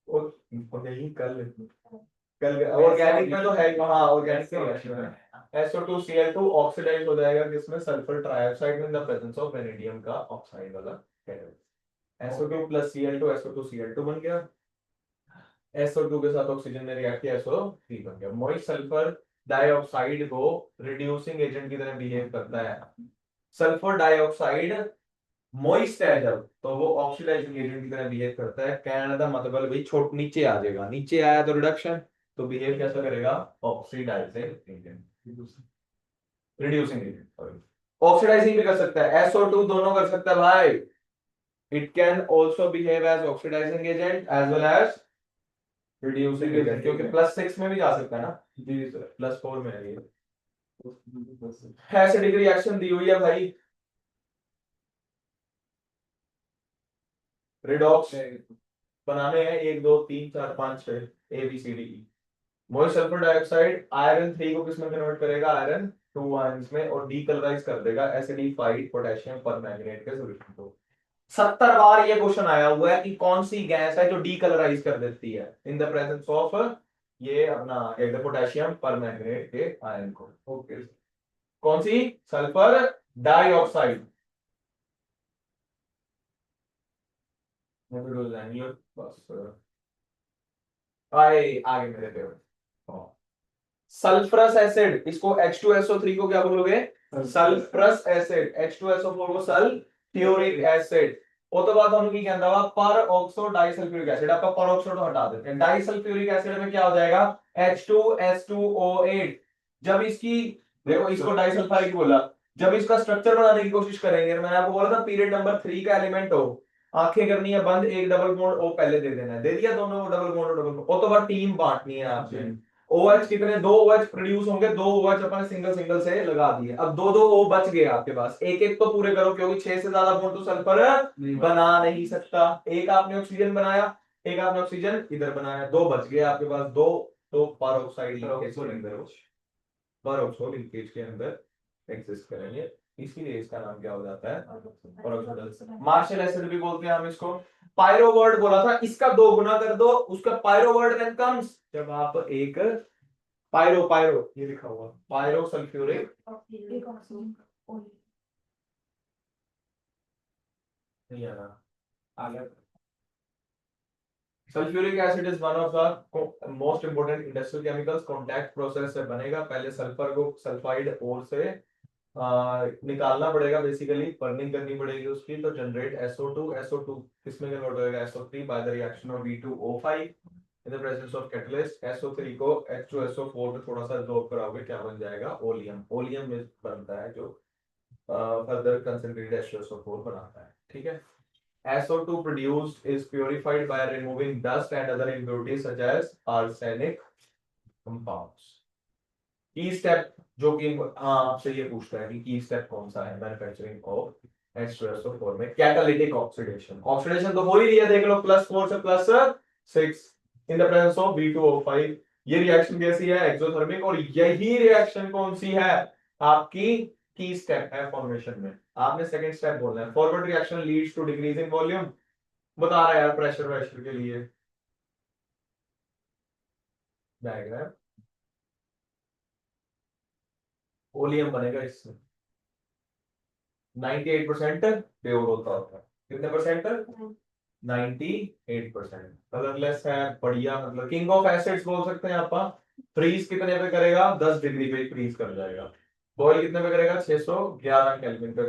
और यही कल कल ऑर्गेनिक में तो है, हाँ ऑर्गेनिक में रिएक्शन है। SO2Cl2 ऑक्सीडाइज हो जाएगा किसमें, सल्फर ट्राइऑक्साइड में, in the presence of vanadium का ऑक्साइड वाला catalyst. SO2 plus Cl2 SO2Cl2 बन गया, SO2 के साथ ऑक्सीजन ने रिएक्ट किया, SO3 बन गया। मॉइस्ट सल्फर डाइऑक्साइड को रिड्यूसिंग एजेंट की तरह बिहेव करता है। सल्फर डाइऑक्साइड मॉइस्ट है जब, तो वो ऑक्सीडाइजिंग एजेंट की तरह बिहेव करता है, कहने का मतलब भाई छोट नीचे आ जाएगा, नीचे आया तो रिडक्शन, तो बिहेव कैसा करेगा, oxidising agent, reducing agent, sorry. Oxidising भी कर सकता है, SO2 दोनों कर सकता है भाई। It can also behave as oxidising agent as well as reducing agent, क्योंकि +6 में भी जा सकता है ना जी सर, +4 में है ये। एसिडिक रिएक्शन दी हुई है भाई, रिडॉक्स बनाने हैं 1 2 3 4 5 6 ABCD। Moist sulphur dioxide iron 3 को किस में कन्वर्ट करेगा, आयरन 2 आयंस में, और डीकलराइज कर देगा एसिडिफाइड पोटेशियम परमैंगनेट के सॉल्यूशन को। 70 बार ये क्वेश्चन आया हुआ है कि कौन सी गैस है जो डीकलराइज कर देती है इन द प्रेजेंस ऑफ ये अपना पोटेशियम परमैंगनेट के आयन को। ओके, कौन सी, सल्फर डाइऑक्साइड। बस आगे मेरे पे सल्फरस एसिड, इसको H2SO3 को क्या बोलोगे, सल्फरस एसिड, H2SO4 को सल्फ्यूरिक एसिड, ਉਹ ਤੋਂ ਬਾਅਦ ਤੁਹਾਨੂੰ ਕੀ ਕਹਿੰਦਾ ਵਾ पर ऑक्सो डाइसल्फ्यूरिक एसिड आपका पर ऑक्सो तो हटा देते हैं डाइसल्फ्यूरिक एसिड में क्या हो जाएगा H2S2O8 जब इसकी देखो इसको डाइसल्फाइड बोला जब इसका स्ट्रक्चर बनाने की कोशिश करेंगे मैंने आपको बोला था पीरियड नंबर 3 का एलिमेंट हो आंखें करनी है बंद एक डबल बॉन्ड ओ पहले दे देना है दे दिया दोनों को डबल बॉन्ड और डबल बॉन्ड वो तो बाद टीम बांटनी है आपसे OH कितने दो OH प्रोड्यूस होंगे दो OH अपन सिंगल सिंगल से लगा दिए अब दो दो O बच गए आपके पास एक एक तो पूरे करो क्योंकि 6 से ज्यादा बॉन्ड तो सल्फर बना नहीं सकता एक आपने ऑक्सीजन बनाया एक आपने ऑक्सीजन इधर बनाया दो बच गए आपके पास दो तो पेरोक्साइड लिंकेज के अंदर पेरोक्सो लिंकेज के अंदर एग्जिस्ट करेंगे इसीलिए इसका नाम क्या हो जाता है पेरोक्सो मार्शल एसिड भी बोलते हैं हम इसको पायरो वर्ड बोला था इसका दो गुना कर दो उसका पायरो वर्ड देन कम्स जब आप एक पायरो पायरो ये लिखा हुआ पायरो सल्फ्यूरिक एक ऑक्सीजन नहीं आना आ गया sulphuric acid is one of the most important industrial chemicals contact process से बनेगा पहले सल्फर को सल्फाइड ओर से निकालना पड़ेगा बेसिकली बर्निंग करनी पड़ेगी उसकी तो जनरेट SO2 किसमें कन्वर्ट होगा SO3 by the reaction of V2O5 in the presence of catalyst SO3 को H2SO4 में थोड़ा सा एब्जॉर्ब कराओगे क्या बन जाएगा ओलियम ओलियम में बनता है जो फर्दर कंसंट्रेटेड H2SO4 बनाता है ठीक है SO2 produced is purified by removing dust and other impurities such as arsenic compounds. Key step जो कि आपसे ये पूछता है कि की स्टेप कौन सा है मैन्युफैक्चरिंग ऑफ H2SO4 में कैटालिटिक ऑक्सीडेशन ऑक्सीडेशन तो हो ही रही है देख लो +4 से +6 in the presence of V2O5 ये रिएक्शन कैसी है एक्सोथर्मिक और यही रिएक्शन कौन सी है आपकी की स्टेप है फॉर्मेशन में आपने सेकंड स्टेप बोलना है forward reaction leads to decreasing volume बता रहा है यार प्रेशर के लिए डायग्राम ओलियम बनेगा इससे 98% प्योर होता है कितने परसेंट 98% कलरलेस है बढ़िया मतलब किंग ऑफ एसिड्स बोल सकते हैं आप फ्रीज कितने पे करेगा 10 डिग्री पे फ्रीज कर जाएगा बॉयल कितने पे करेगा 611 केल्विन पे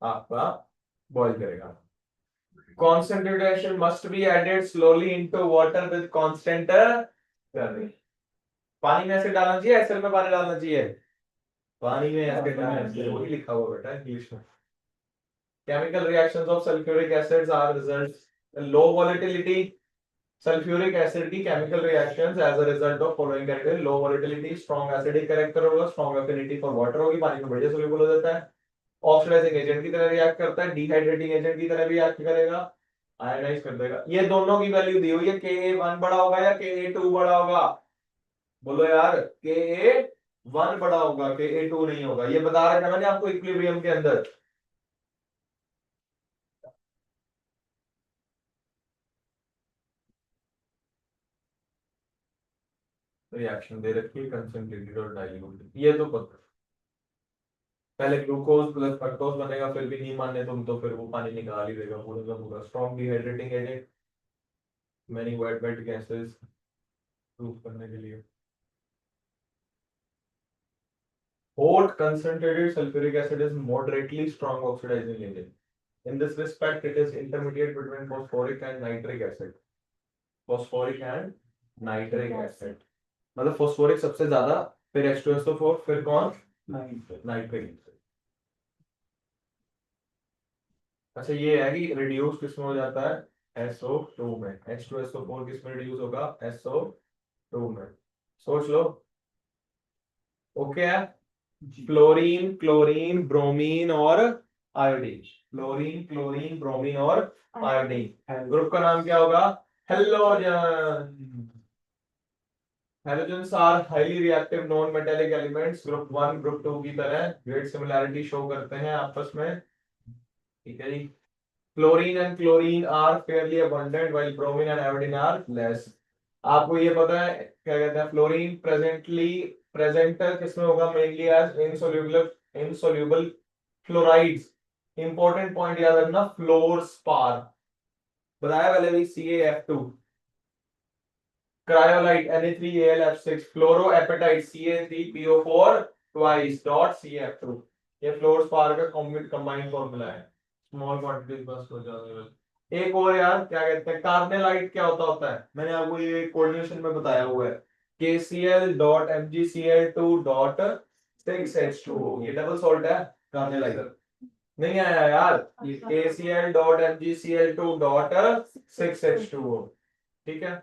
आपका बॉयल करेगा concentration must be added slowly into water with constant पानी में ऐसे डालना चाहिए एसिड में पानी डालना चाहिए पानी में एसिड में वही लिखा हुआ बेटा इंग्लिश में chemical reactions of sulfuric acids are results low volatility sulfuric acid की chemical reactions as a result of following character low volatility strong acidic character होगा strong affinity for water होगी पानी में बढ़िया soluble हो जाता है ऑक्सीडाइजिंग एजेंट की तरह रिएक्ट करता है डिहाइड्रेटिंग एजेंट की तरह भी रिएक्ट करेगा आयनाइज कर देगा ये दोनों की वैल्यू दी हुई है Ka1 बड़ा होगा या Ka2 बड़ा होगा बोलो यार Ka1 बड़ा होगा Ka2 नहीं होगा ये बता रहा था मैंने आपको इक्विलिब्रियम के अंदर रिएक्शन दे रखी है कंसंट्रेटेड और डाइल्यूटेड ये तो पता पहले ग्लूकोज प्लस फ्रक्टोज बनेगा फिर भी नहीं माने तुम तो फिर वो पानी निकाल ही देगा पूरा का पूरा strong dehydrating agent many wet gases proof करने के लिए hot concentrated sulfuric acid is moderately strong oxidizing agent. In this respect, it is intermediate between phosphoric and nitric acid. Phosphoric and nitric acid. मतलब phosphoric सबसे ज्यादा फिर H2SO4 फिर कौन nitric अच्छा ये है कि रिड्यूस किसमें हो जाता है SO2 में H2SO4 किसमें रिड्यूस होगा SO2 में सोच लो ओके है फ्लोरीन क्लोरीन ब्रोमीन और आयोडीन फ्लोरीन क्लोरीन ब्रोमीन और आयोडीन ग्रुप का नाम क्या होगा halogen halogens are highly reactive non metallic elements group 1 group 2 की तरह ग्रेट सिमिलैरिटी शो करते हैं आपस में ठीक है जी chlorine and chlorine are fairly abundant while bromine and iodine are less आपको ये पता है क्या कहते हैं फ्लोरीन प्रेजेंट किसमें होगा mainly as insoluble fluorides important point याद रखना फ्लोरस्पार बताया पहले भी CaF2 cryolite Na3Al फ्लोरोएपेटाइट Ca3PO4 twice dot CF2 ये फ्लोरस्पार का कंबाइंड फॉर्मूला है स्मॉल क्वांटिटीज बस हो जाएगा। एक और यार क्या कहते हैं, कार्बोनाइट क्या होता है, मैंने आपको ये कोऑर्डिनेशन में बताया हुआ है, KCl dot MgCl2 dot 6H2O, ये डबल सॉल्ट है कार्बोनाइट। नहीं आया यार, ये KCl dot MgCl2 dot 6H2O, ठीक है।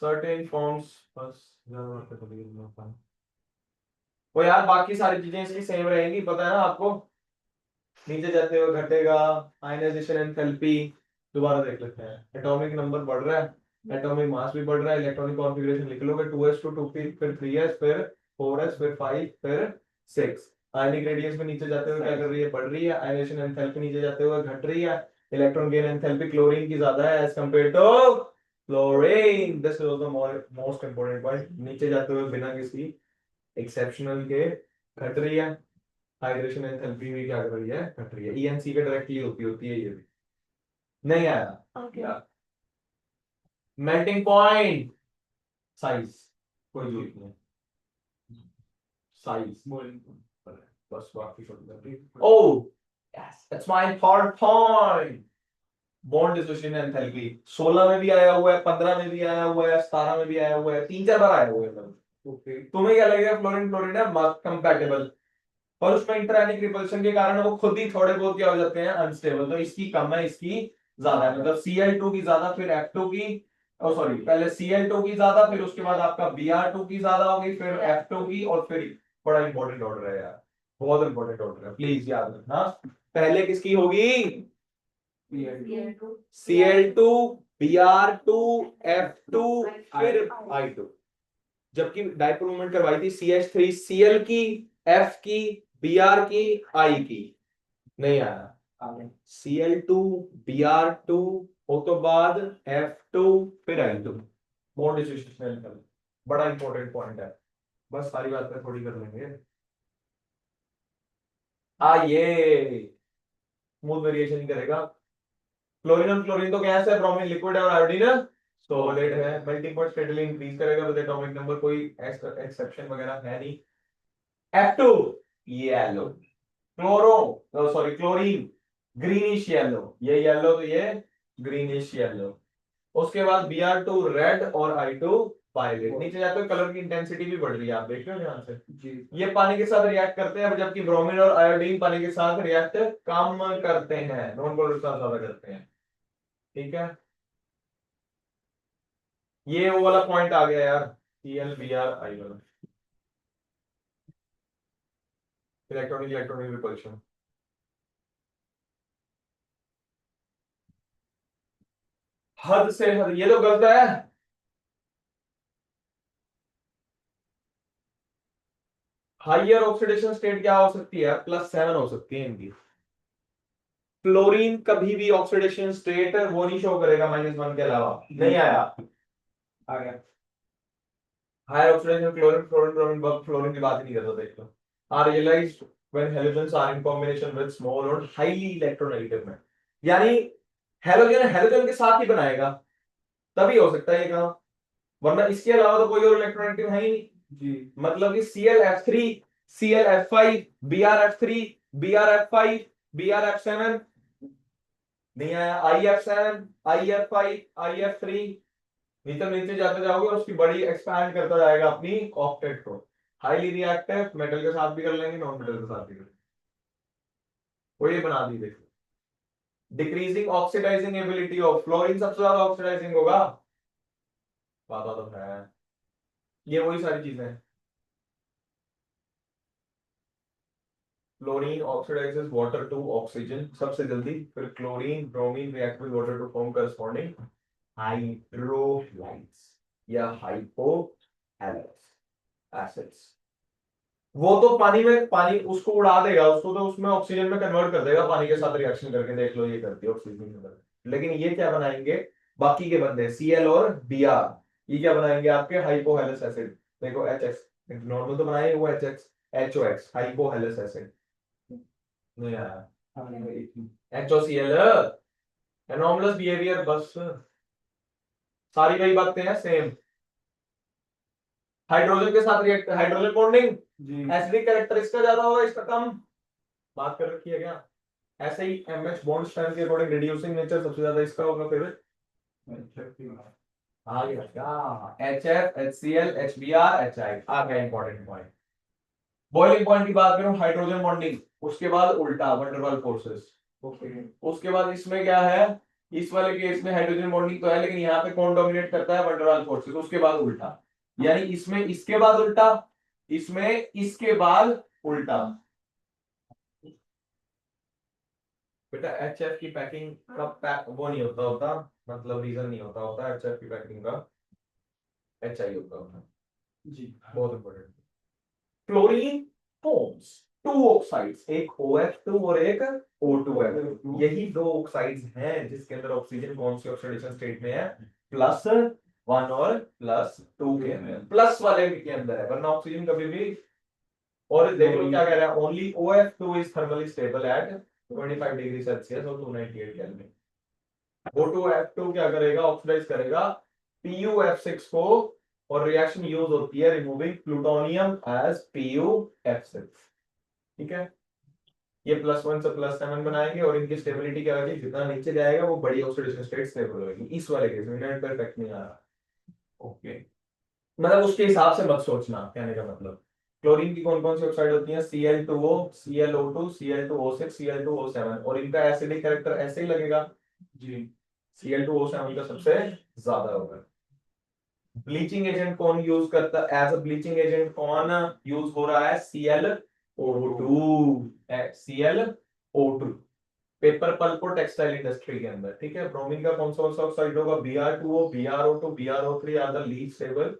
सर्टेन फॉर्म्स बस वो यार, बाकी सारी चीजें इसकी सेम रहेंगी, पता है ना आपको। नीचे जाते हुए घटेगा, आयनाइजेशन एंथैल्पी दोबारा देख लेते हैं, एटॉमिक नंबर बढ़ रहा है, एटॉमिक मास भी बढ़ रहा है, इलेक्ट्रॉनिक कॉन्फ़िगरेशन लिख लोगे 2s टू 2p, फिर 3s, फिर 4s, फिर 5, फिर 6। आयनिक रेडियस में नीचे जाते हुए क्या कर रही है, बढ़ रही है, आयनाइजेशन एंथैल्पी नीचे जाते हुए घट रही है, इलेक्ट्रॉन गेन एंथैल्पी क्लोरीन की ज्यादा है as compare to chlorine, this is the most important point, नीचे जाते हुए बिना किसी एक्सेप्शनल के घट रही है, हाइड्रेशन एंथैल्पी भी क्या कर रही है, घट रही है, ENC के डायरेक्टली होती है ये भी। नहीं आया। Okay. मेल्टिंग पॉइंट साइज कोई जरूरत नहीं, साइज बस बाकी सब। Oh yes, that's my third point, bond dissociation enthalpy 16 में भी आया हुआ है, 15 में भी आया हुआ है, 17 में भी आया हुआ है, 3-4 बार आया हुआ है। ओके, तुम्हें क्या लगेगा, फ्लोरीन क्लोरीन है कंपैटिबल, और उसमें इंटरएनिक रिपल्शन के कारण वो खुद ही थोड़े बहुत क्या हो जाते हैं, अनस्टेबल, तो इसकी कम है, इसकी ज्यादा है, मतलब Cl2 की ज्यादा, फिर F2 की, ओ सॉरी, पहले Cl2 की ज्यादा, फिर उसके बाद आपका Br2 की ज्यादा होगी, फिर F2 की, और फिर बड़ा इंपॉर्टेंट ऑर्डर है यार, बहुत इंपॉर्टेंट ऑर्डर है, प्लीज याद रखना, पहले किसकी होगी, Cl2, Br2, F2, फिर I2, जबकि डाइपोल मूवमेंट करवाई थी CH3 Cl की, F की, Br की, I की, नहीं आया, Cl2, Br2, वो तो बाद F2, फिर I2, बॉन्ड डिसोसिएशन, बड़ा इंपॉर्टेंट पॉइंट है, बस सारी बातें थोड़ी कर लेंगे। ये स्मूथ वेरिएशन ही करेगा, क्लोरीन और क्लोरीन तो गैस है, ब्रोमीन लिक्विड है, और आयोडीन सॉलिड है, मेल्टिंग पॉइंट स्टेडली इंक्रीज करेगा विद एटॉमिक नंबर, कोई एक्सेप्शन वगैरह है नहीं। F2 yellow, chloro sorry chlorine greenish yellow, ये येलो तो ये ग्रीनिश येलो, उसके बाद Br2 रेड और I2 वायलेट, नीचे जाते हुए कलर की इंटेंसिटी भी बढ़ रही है, आप देख रहे हो ध्यान से जी, ये पानी के साथ रिएक्ट करते हैं, जबकि ब्रोमीन और आयोडीन पानी के साथ रिएक्ट कम करते हैं, नॉन पोलर के साथ ज्यादा करते हैं, ठीक है। ये वो वाला पॉइंट आ गया यार, ClBr I वाला, इलेक्ट्रॉनिक इलेक्ट्रॉनिक रिपल्शन, हद से हद, ये तो गलत है, हाइयर ऑक्सीडेशन स्टेट क्या हो सकती है, +7 हो सकती है इनकी, फ्लोरीन कभी भी ऑक्सीडेशन स्टेट वो नहीं शो करेगा -1 के अलावा, नहीं आया, आ गया, higher oxidation chlorine fluorine bromine, बस फ्लोरीन की बात ही नहीं करता, देख लो, are realized when halogens are in combination with small और हाईली इलेक्ट्रोनेगेटिव में, यानी हैलोजन हैलोजन के साथ ही बनाएगा, तभी हो सकता है ये काम, वरना इसके अलावा तो कोई और इलेक्ट्रोनेगेटिव है ही नहीं जी, मतलब कि ClF3, ClF5, Brf3, Brf5, Brf7, नहीं आया, IF7, IF5, IF3, नीचे नीचे जाते जाओगे उसकी बड़ी एक्सपैंड करता जाएगा अपनी ऑक्टेट को, हाईली रिएक्टिव, मेटल के साथ भी कर लेंगे, नॉन मेटल के साथ भी कर लेंगे, वो ये बना दी देखो, decreasing oxidising ability of fluorine, सबसे ज्यादा ऑक्सीडाइजिंग होगा, बात तो है, ये वही सारी चीजें हैं, fluorine oxidizes water to oxygen सबसे जल्दी, फिर chlorine bromine react with water to form corresponding hydrolytes या हाइपोहैलेट्स एसिड्स, वो तो पानी में, पानी उसको उड़ा देगा, उसको तो उसमें ऑक्सीजन में कन्वर्ट कर देगा, पानी के साथ रिएक्शन करके, देख लो ये करती है ऑक्सीजन में convert। लेकिन ये क्या बनाएंगे, बाकी के बंदे Cl और Br, ये क्या बनाएंगे आपके हाइपोहैलेस एसिड, देखो HX, नॉर्मल तो बनाए वो HX, HOX हाइपोहैलेस एसिड, नहीं आया, HOCl एनॉमलस बिहेवियर, बस सारी वही बातें हैं सेम, हाइड्रोजन के साथ रिएक्ट, हाइड्रोजन बॉन्डिंग जी, एसिडिक कैरेक्टर इसका ज्यादा होगा, इसका कम, बात कर रखी है क्या, ऐसे ही MH बॉन्ड स्ट्रेंथ के अकॉर्डिंग रिड्यूसिंग नेचर सबसे ज्यादा इसका होगा फिर आ गया क्या HF HCl HBr HI आ गया इंपॉर्टेंट पॉइंट। बॉइलिंग पॉइंट की बात करूं हाइड्रोजन बॉन्डिंग, उसके बाद उल्टा वंडर वाल फोर्सेस। उसके बाद इसमें क्या है, इस वाले केस में हाइड्रोजन बॉन्डिंग तो है लेकिन यहाँ पे कौन डोमिनेट करता है, वंडर वाल फोर्सेस। उसके बाद उल्टा, यानी इसमें इसके बाद उल्टा, इसमें इसके बाद उल्टा। बेटा HF की पैकिंग का वो नहीं होता मतलब रीजन नहीं होता HF की पैकिंग का HI होता जी, बहुत important. Chlorine forms two oxides, एक OH2 और एक O2F। यही दो ऑक्साइड्स हैं जिसके अंदर ऑक्सीजन कौन सी ऑक्सीडेशन स्टेट में है, +1 और +2 के अंदर, प्लस वाले के अंदर है, वरना ऑक्सीजन कभी भी। और देख लो क्या कह रहा है, only OF2 is thermally stable at 25 degree Celsius और 298 केल्विन। O2F2 क्या करेगा, ऑक्सीडाइज करेगा PuF6 को, और रिएक्शन यूज होती है रिमूविंग प्लूटोनियम एज PuF6। ठीक है, ये +1 से +7 बनाएंगे और इनकी स्टेबिलिटी क्या होगी, जितना नीचे जाएगा वो बड़ी ऑक्सीडेशन स्टेट स्टेबल होगी। इस वाले केस में नेट पर इफेक्ट नहीं आ रहा। ओके, मतलब उसके हिसाब से मत सोचना, कहने का मतलब। क्लोरीन की कौन कौन सी ऑक्साइड होती है, Cl2O ClO2 Cl2O6 Cl2O7, और इनका एसिडिक कैरेक्टर ऐसे ही लगेगा जी, Cl2O7 का सबसे ज्यादा होगा। ब्लीचिंग एजेंट कौन यूज करता है, एज अ ब्लीचिंग एजेंट कौन यूज हो रहा है, ClO2 ClO2 पेपर पल्प और टेक्सटाइल इंडस्ट्री के अंदर। ठीक है, ब्रोमीन का कौन सा ऑक्साइड होगा, Br2O BrO2 BrO3 are the least stable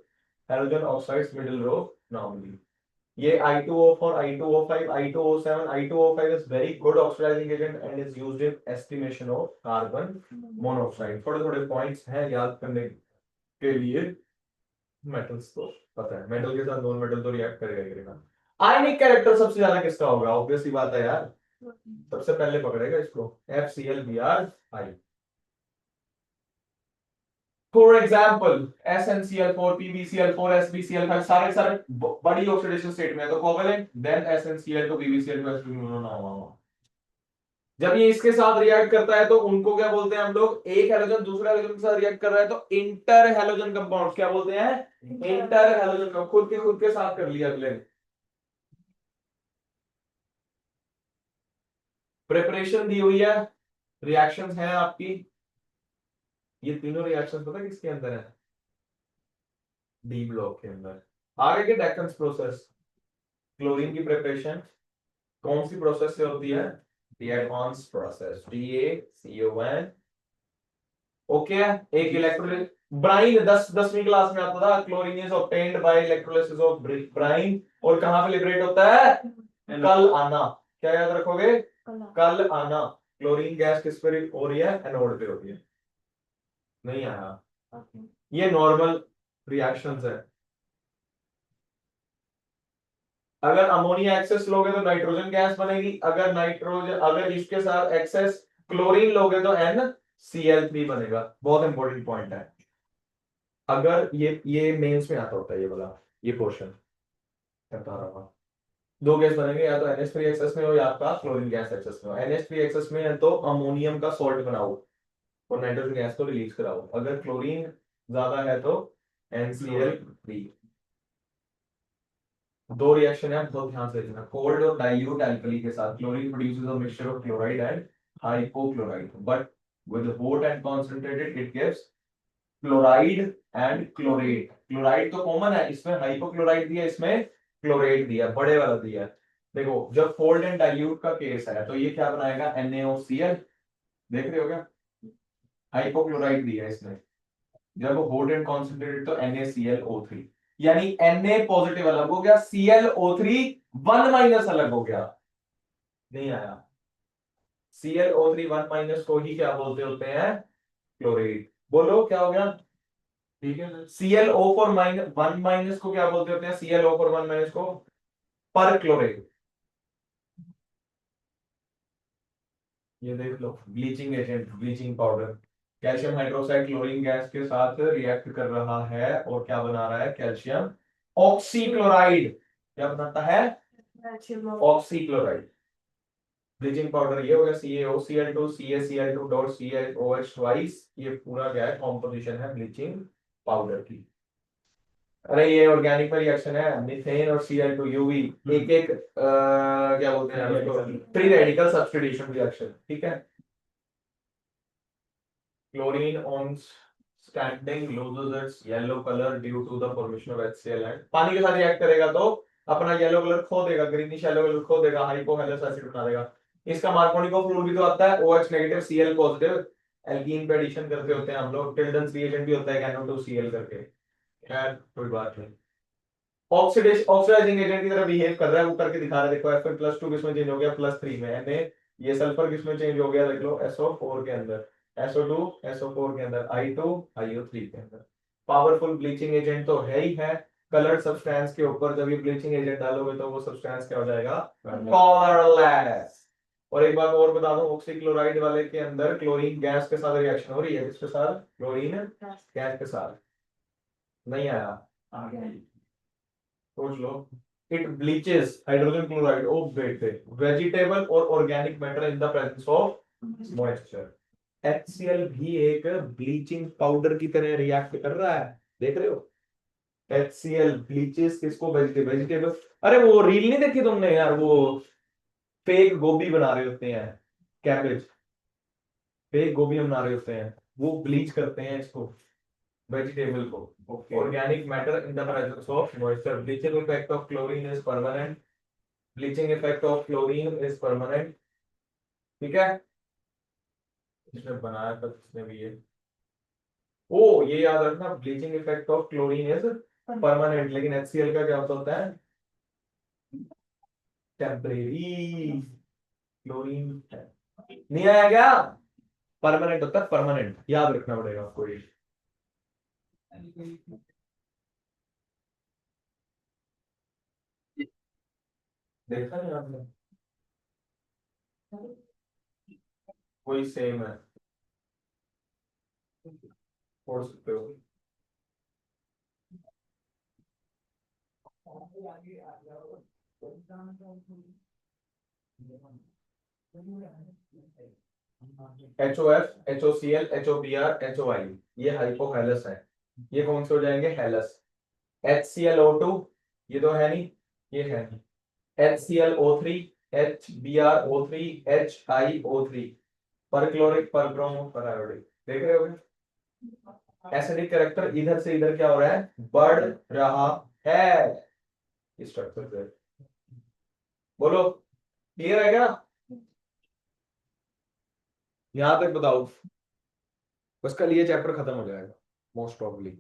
halogen oxides middle row normally. ये I2O4 I2O5 I2O7 I2O5 is very good oxidizing agent and is used in estimation of carbon monoxide। थोड़े थोड़े points हैं याद करने के लिए। Metals तो पता है, मेटल के साथ नॉन मेटल तो रिएक्ट करेगा ही करेगा। आयनिक कैरेक्टर सबसे ज्यादा किसका होगा, ऑब्वियस ही बात है यार, सबसे पहले पकड़ेगा इसको FClBrI। For example SnCl4 PbCl4 SbCl5 सारे सारे बड़ी ऑक्सीडेशन स्टेट में है, तो covalent, then SnCl2 PbCl2 Sp जब ये इसके साथ रिएक्ट करता है तो उनको क्या बोलते हैं हम लोग, एक हैलोजन दूसरे हैलोजन के साथ रिएक्ट कर रहा है तो इंटर हैलोजन कंपाउंड्स क्या बोलते हैं, इंटर हैलोजन। खुद के साथ कर लिया अगले। प्रिपरेशन दी हुई है, रिएक्शंस हैं आपकी, ये तीनों रिएक्शंस पता किसके अंदर है, डी ब्लॉक के अंदर। आगे के डेकन्स प्रोसेस, क्लोरीन की प्रिपरेशन कौन सी प्रोसेस से होती है, दी एडवांस प्रोसेस DaCO1। ओके, एक इलेक्ट्रोलिस ब्राइन 10वीं क्लास में आता था, chlorine is obtained by electrolysis of Bryan, और कहां पे लिबरेट होता है, कल आना। क्या याद रखोगे, कल आना। क्लोरीन गैस किस पे हो रही है, एनोड पे होती है। नहीं आया, ये नॉर्मल रिएक्शंस है। अगर अमोनिया एक्सेस लोगे तो नाइट्रोजन गैस बनेगी, अगर इसके साथ एक्सेस क्लोरीन लोगे तो NCl3 बनेगा। बहुत इंपॉर्टेंट पॉइंट है, अगर ये मेंस में आता होता है, ये वाला ये पोर्शन बता रहा हूं। दो गैस बनेंगे, या तो NH3 एक्सेस में हो या आपका क्लोरीन गैस एक्सेस में हो। NH3 एक्सेस में है तो अमोनियम का सॉल्ट बनाओ और नाइट्रोजन गैस को रिलीज कराओ, अगर क्लोरीन ज्यादा है तो NCl3। दो रिएक्शन है, बहुत ध्यान से देखना, कोल्ड और डाइल्यूट एल्कली के साथ chlorine produces a mixture of chloride and hypochloride, but with hot and concentrated it gives chloride and chlorate. Chloride तो कॉमन है, इसमें हाइपोक्लोराइड दिया, इसमें क्लोरेट दिया, बड़े वाला दिया। देखो जब कोल्ड एंड डाइल्यूट का केस है तो ये क्या बनाएगा, NaOCl, देख रहे हो क्या, हाइपोक्लोराइड दिया इसमें। जब हॉट एंड कंसंट्रेटेड तो NaClO3, यानी Na पॉजिटिव अलग हो गया, ClO3 1- अलग हो गया। नहीं आया, ClO3 1- को ही क्या बोलते होते हैं, क्लोरेट। बोलो क्या हो गया, ठीक है। ClO4 1- को क्या बोलते होते हैं, ClO4 1- को पर क्लोरेट। ये देख लो, bleaching agent, bleaching powder, calcium hydroxide chlorine gas के साथ रिएक्ट कर रहा है और क्या बना रहा है, कैल्शियम ऑक्सीक्लोराइड। क्या बनाता है, ऑक्सीक्लोराइड। ब्लीचिंग पाउडर ये हो गया CaOCl2 CaCl2 dot CaOH twice, ये पूरा क्या है कॉम्पोजिशन है ब्लीचिंग पाउडर की। अरे ये ऑर्गेनिक में रिएक्शन है, मीथेन और Cl2 UV एक एक क्या बोलते हैं फ्री रेडिकल सब्स्टिट्यूशन रिएक्शन, ठीक है। Chlorine on standing loses its yellow color due to the formation of HCl and पानी के साथ रिएक्ट करेगा तो अपना येलो कलर खो देगा, ग्रीनिश येलो कलर खो देगा, हाइपोहेलस एसिड बना देगा। इसका मार्कोनिको फ्लूइड भी तो आता है OH negative Cl positive, alkene पे एडिशन करते होते हैं हम लोग, टिल्डन्स रिएजेंट भी होता है NO2Cl करके। खैर कोई बात नहीं। ऑक्सीडाइजिंग एजेंट की तरह बिहेव कर रहा है, वो करके दिखा रहा है, देखो Fe+2 किसमें चेंज हो गया +3 में, Na ये सल्फर किसमें चेंज हो गया, देख लो SO4 के अंदर, SO2 SO4 के अंदर, I2 IO3 के अंदर। पावरफुल ब्लीचिंग एजेंट तो है ही है। कलर्ड सब्सटेंस के ऊपर जब ये ब्लीचिंग एजेंट डालोगे तो वो सब्सटेंस क्या हो जाएगा, कलरलेस। और एक बात और बता दूं, ऑक्सीक्लोराइड वाले के अंदर क्लोरीन गैस के साथ रिएक्शन हो रही है, किसके साथ, क्लोरीन गैस के साथ। नहीं आया, सोच लो। इट ब्लीचेस हाइड्रोजन क्लोराइड ओ बेटे वेजिटेबल और organic matter in the presence of moisture. HCl भी एक ब्लीचिंग पाउडर की तरह रिएक्ट कर रहा है, देख रहे हो। HCl ब्लीचेस किसको, वेजिटेबल। अरे वो रील नहीं देखी तुमने यार, वो फेक गोभी बना रहे होते हैं, कैबेज, फेक गोभी बना रहे होते हैं, वो ब्लीच करते हैं इसको, vegetable को। Organic matter in the presence of moisture. Bleaching effect of chlorine is permanent. Bleaching effect of chlorine is permanent. ठीक है, इसने बनाया था इसने भी ये। ओ ये याद रखना, bleaching effect of chlorine is permanent, लेकिन HCl का क्या होता है, टेम्परेरी। क्लोरीन नहीं आया क्या, परमानेंट होता है, परमानेंट याद रखना पड़ेगा आपको ये। देखा नहीं आपने, कोई सेम है, पढ़ सकते हो। HOF HOCl HOBr HOI ये हाइपोहेलस है, ये कौन से हो जाएंगे, हेलस। HClO2 ये तो है नहीं, ये है नहीं। HClO3 HBrO3 HiO3 पर क्लोरिक पर ब्रोमो पर आयोडिक, देख रहे हो। एसिडिक कैरेक्टर इधर से इधर क्या हो रहा है, बढ़ रहा है स्ट्रक्चर से। बोलो क्लियर है क्या, यहां तक बताओ, बस कल ये चैप्टर खत्म हो जाएगा मोस्ट प्रॉब्ली।